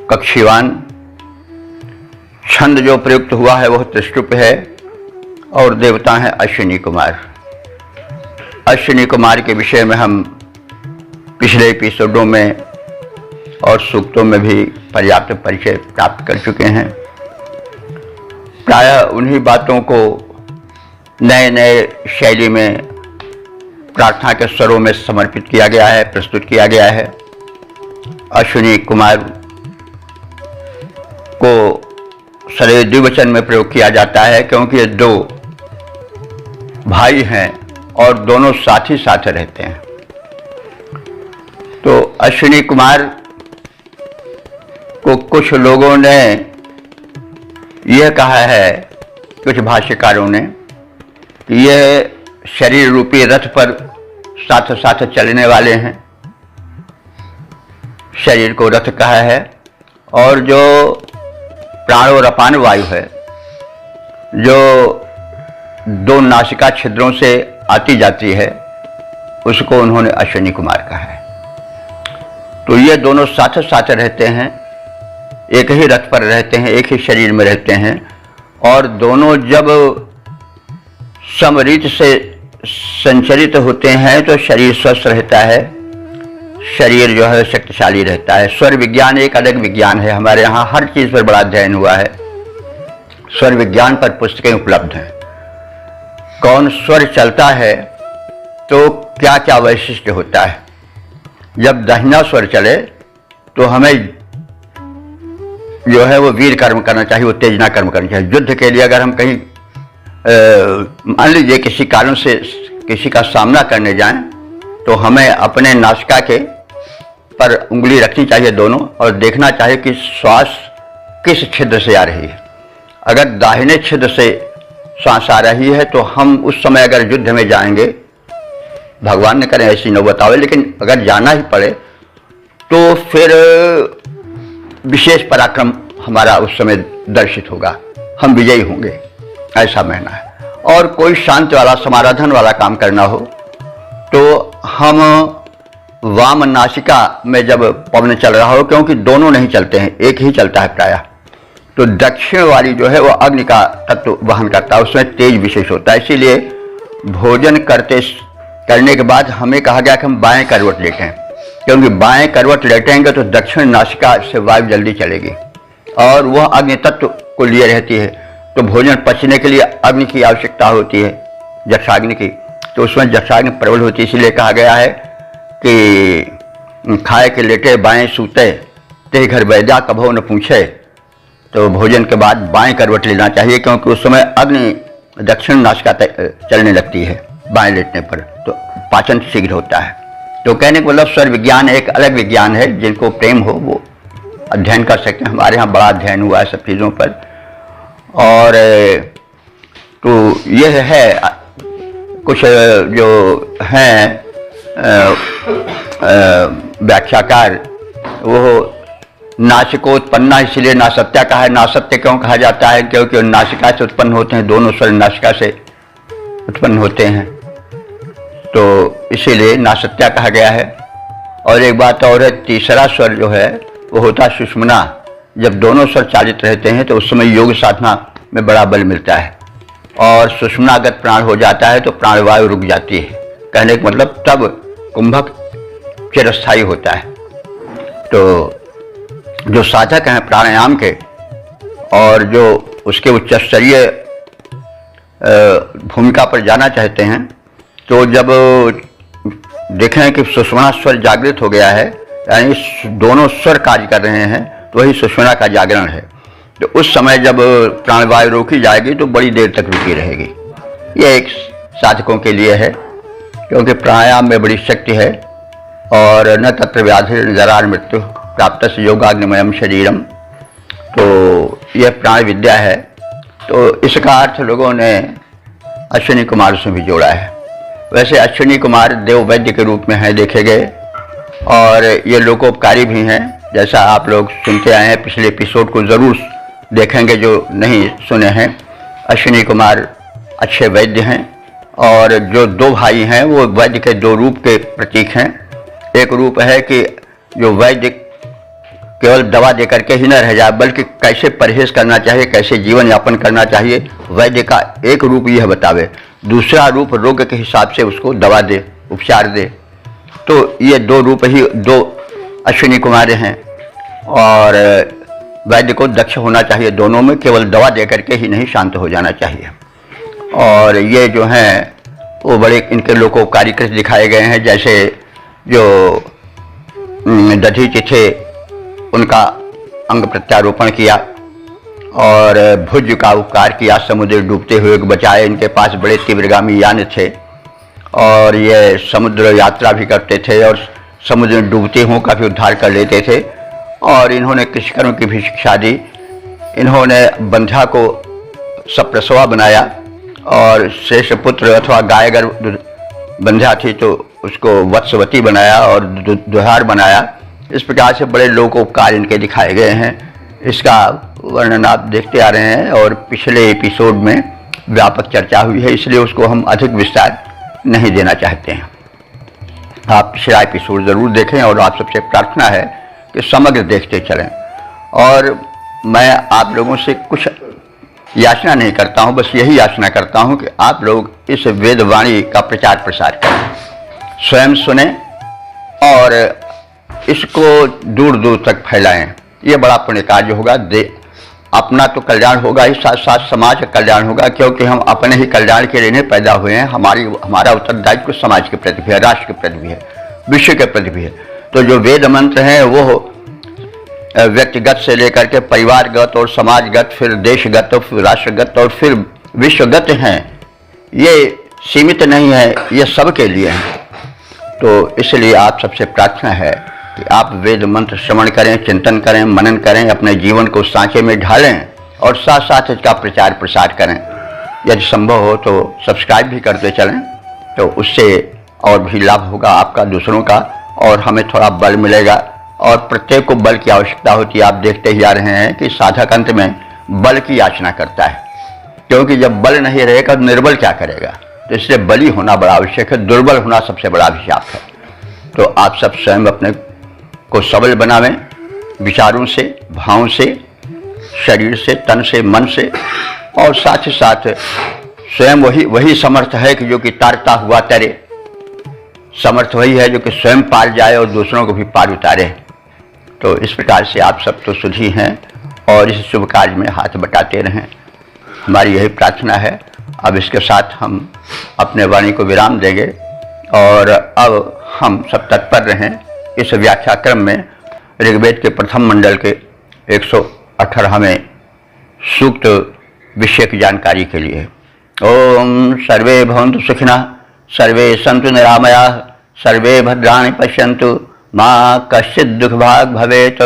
कक्षीवान। छंद जो प्रयुक्त हुआ है वह त्रिष्टुप है और देवता हैं अश्विनी कुमार। अश्विनी कुमार के विषय में हम पिछले एपिसोडों में और सूक्तों में भी पर्याप्त परिचय प्राप्त कर चुके हैं। प्रायः उन्हीं बातों को नए नए शैली में प्रार्थना के स्वरों में समर्पित किया गया है, प्रस्तुत किया गया है। अश्विनी कुमार को सदैव द्विवचन में प्रयोग किया जाता है क्योंकि ये दो भाई हैं और दोनों साथ ही साथ रहते हैं। तो अश्विनी कुमार को कुछ लोगों ने यह कहा है, कुछ भाष्यकारों ने, कि यह शरीर रूपी रथ पर साथ साथ चलने वाले हैं। शरीर को रथ कहा है और जो प्राण और अपान वायु है जो दो नासिका छिद्रों से आती जाती है उसको उन्होंने अश्विनी कुमार कहा है। तो ये दोनों साथ साथ रहते हैं, एक ही रथ पर रहते हैं, एक ही शरीर में रहते हैं, और दोनों जब समरीत से संचरित होते हैं तो शरीर स्वस्थ रहता है, शरीर जो है शक्तिशाली रहता है। स्वर विज्ञान एक अलग विज्ञान है। हमारे यहाँ हर चीज़ पर बड़ा अध्ययन हुआ है। स्वर विज्ञान पर पुस्तकें उपलब्ध हैं। कौन स्वर चलता है तो क्या क्या वैशिष्ट्य होता है। जब दाहिना स्वर चले तो हमें जो है वो वीर कर्म करना चाहिए, वो तेजना कर्म करना चाहिए। युद्ध के लिए अगर हम कहीं मान लीजिए किसी कारण से किसी का सामना करने जाएं तो हमें अपने नासिका के पर उंगली रखनी चाहिए दोनों, और देखना चाहिए कि श्वास किस छिद्र से आ रही है। अगर दाहिने छिद्र से श्वास आ रही है तो हम उस समय अगर युद्ध में जाएंगे, भगवान ने करें ऐसी नौबत आवे, लेकिन अगर जाना ही पड़े तो फिर विशेष पराक्रम हमारा उस समय दर्शित होगा, हम विजयी होंगे, ऐसा मानना है। और कोई शांति वाला समाराधन वाला काम करना हो तो हम वाम नासिका में जब पवन चल रहा हो, क्योंकि दोनों नहीं चलते हैं, एक ही चलता है प्रायः, तो दक्षिण वाली जो है वो अग्नि का तत्व वहन करता है, उसमें तेज विशेष होता है। इसीलिए भोजन करने के बाद हमें कहा गया कि हम बाएं करवट लेटें, क्योंकि बाएं करवट लेटेंगे तो दक्षिण नासिका से वायु जल्दी चलेगी और वह अग्नि तत्व को लिए रहती है। तो भोजन पचने के लिए अग्नि की आवश्यकता होती है, जक्षाग्नि की, तो उसमें जक्षाग्नि प्रबल होती है। इसीलिए कहा गया है कि खाए के लेटे बाएं सूते ते घर वैद्या कभो न पूछे। तो भोजन के बाद बाएं करवट लेना चाहिए, क्योंकि उस समय अग्नि दक्षिण नासिका चलने लगती है बाएं लेटने पर, तो पाचन शीघ्र होता है। तो कहने का मतलब स्वर विज्ञान एक अलग विज्ञान है, जिनको प्रेम हो वो अध्ययन कर सकते हैं। हमारे यहाँ बड़ा अध्ययन हुआ है सब चीज़ों पर। और तो यह है कुछ जो हैं व्याख्याकार वो नासिकोत्पन्ना, इसलिए नासत्या कहा है। नासत्य क्यों कहा जाता है? क्योंकि नासिका से उत्पन्न होते हैं, दोनों स्वर नासिका से उत्पन्न होते हैं, तो इसीलिए नासत्या कहा गया है। और एक बात और है, तीसरा स्वर जो है वो होता है सुषुम्ना। जब दोनों स्वर चालित रहते हैं तो उस समय योग साधना में बड़ा बल मिलता है, और सुषुम्नागत प्राण हो जाता है तो प्राणवायु रुक जाती है। कहने का मतलब तब कुंभक चिरस्थायी होता है। तो जो साधक हैं प्राणायाम के और जो उसके उच्च स्तरीय भूमिका पर जाना चाहते हैं, तो जब देखें कि सुषुम्ना स्वर जागृत हो गया है, यानी दोनों स्वर कार्य कर रहे हैं, तो वही सुषुम्ना का जागरण है। तो उस समय जब प्राणवायु रोकी जाएगी तो बड़ी देर तक रुकी रहेगी। ये एक साधकों के लिए है, क्योंकि प्राणायाम में बड़ी शक्ति है। और न तत्र व्याधि जरा मृत्यु प्राप्त से योगाग्निमयम शरीरम, तो यह प्राण विद्या है। तो इसका अर्थ लोगों ने अश्विनी कुमार से भी जोड़ा है। वैसे अश्विनी कुमार देव वैद्य के रूप में हैं देखे गए, और ये लोकोपकारी भी हैं। जैसा आप लोग सुनते आए हैं, पिछले एपिसोड को ज़रूर देखेंगे जो नहीं सुने हैं। अश्विनी कुमार अच्छे वैद्य हैं, और जो दो भाई हैं वो वैद्य के दो रूप के प्रतीक हैं। एक रूप है कि जो वैद्य केवल दवा दे करके ही न रह जाए, बल्कि कैसे परहेज करना चाहिए, कैसे जीवन यापन करना चाहिए, वैद्य का एक रूप यह बतावे। दूसरा रूप रोग के हिसाब से उसको दवा दे, उपचार दे। तो ये दो रूप ही दो अश्विनी कुमार हैं, और वैद्य को दक्ष होना चाहिए दोनों में, केवल दवा दे करके ही नहीं शांत हो जाना चाहिए। और ये जो हैं वो बड़े इनके लोकोपकारी कृत दिखाए गए हैं। जैसे जो दधीचि थे, उनका अंग प्रत्यारोपण किया और भुज का उपकार किया, समुद्र डूबते हुए बचाए। इनके पास बड़े तीव्रगामी यान थे, और ये समुद्र यात्रा भी करते थे, और समुद्र में डूबते हुए का भी उद्धार कर लेते थे। और इन्होंने कृषिकर्म की भी शिक्षा दी। इन्होंने बंध्या को सप्रसवा बनाया, और श्रेष्ठ पुत्र अथवा गाय अगर बंध्या थी तो उसको वत्सवती बनाया और दुहार बनाया। इस प्रकार से बड़े लोकोपकार इनके दिखाए गए हैं। इसका वर्णन आप देखते आ रहे हैं, और पिछले एपिसोड में व्यापक चर्चा हुई है, इसलिए उसको हम अधिक विस्तार नहीं देना चाहते हैं। आप पिछला एपिसोड ज़रूर देखें, और आप सबसे प्रार्थना है कि समग्र देखते चलें। और मैं आप लोगों से कुछ याचना नहीं करता हूं, बस यही याचना करता हूं कि आप लोग इस वेदवाणी का प्रचार प्रसार करें, स्वयं सुने और इसको दूर दूर तक फैलाएं। ये बड़ा पुण्य कार्य होगा। अपना तो कल्याण होगा ही, साथ साथ समाज का कल्याण होगा, क्योंकि हम अपने ही कल्याण के लिए पैदा हुए हैं। हमारा उत्तरदायित्व समाज के प्रति भी है, राष्ट्र के प्रति भी है, विश्व के प्रति भी है। तो जो वेद मंत्र हैं वो व्यक्तिगत से लेकर के परिवारगत और समाजगत, फिर देशगत और फिर राष्ट्रगत और फिर विश्वगत हैं। ये सीमित नहीं है, ये सबके लिए हैं। तो इसलिए आप सबसे प्रार्थना है कि आप वेद मंत्र श्रवण करें, चिंतन करें, मनन करें, अपने जीवन को सांचे में ढालें, और साथ साथ इसका प्रचार प्रसार करें। यदि संभव हो तो सब्सक्राइब भी करते चलें, तो उससे और भी लाभ होगा आपका, दूसरों का, और हमें थोड़ा बल मिलेगा। और प्रत्येक को बल की आवश्यकता होती है। आप देखते ही आ रहे हैं कि साधक अंत में बल की याचना करता है, क्योंकि जब बल नहीं रहेगा तो निर्बल क्या करेगा। तो इसलिए बली होना बड़ा आवश्यक है, दुर्बल होना सबसे बड़ा अभिशाप है। तो आप सब स्वयं अपने को सबल बनावें, विचारों से, भावों से, शरीर से, तन से, मन से, और साथ ही साथ स्वयं वही समर्थ है कि जो कि तारता हुआ तैरे। समर्थ वही है जो कि स्वयं पार जाए और दूसरों को भी पार उतारे। तो इस प्रकार से आप सब तो सुधी हैं, और इस शुभ कार्य में हाथ बटाते रहें, हमारी यही प्रार्थना है। अब इसके साथ हम अपने वाणी को विराम देंगे, और अब हम सब तत्पर रहें इस व्याख्याक्रम में ऋग्वेद के प्रथम मंडल के 118वें सूक्त विषय की जानकारी के लिए। ओम सर्वे भवन्तु सुखिनः, सर्वे सन्तु निरामयाः, सर्वे भद्राणि पश्यन्तु, मा कश्चित् दुःखभाग् भवेत्।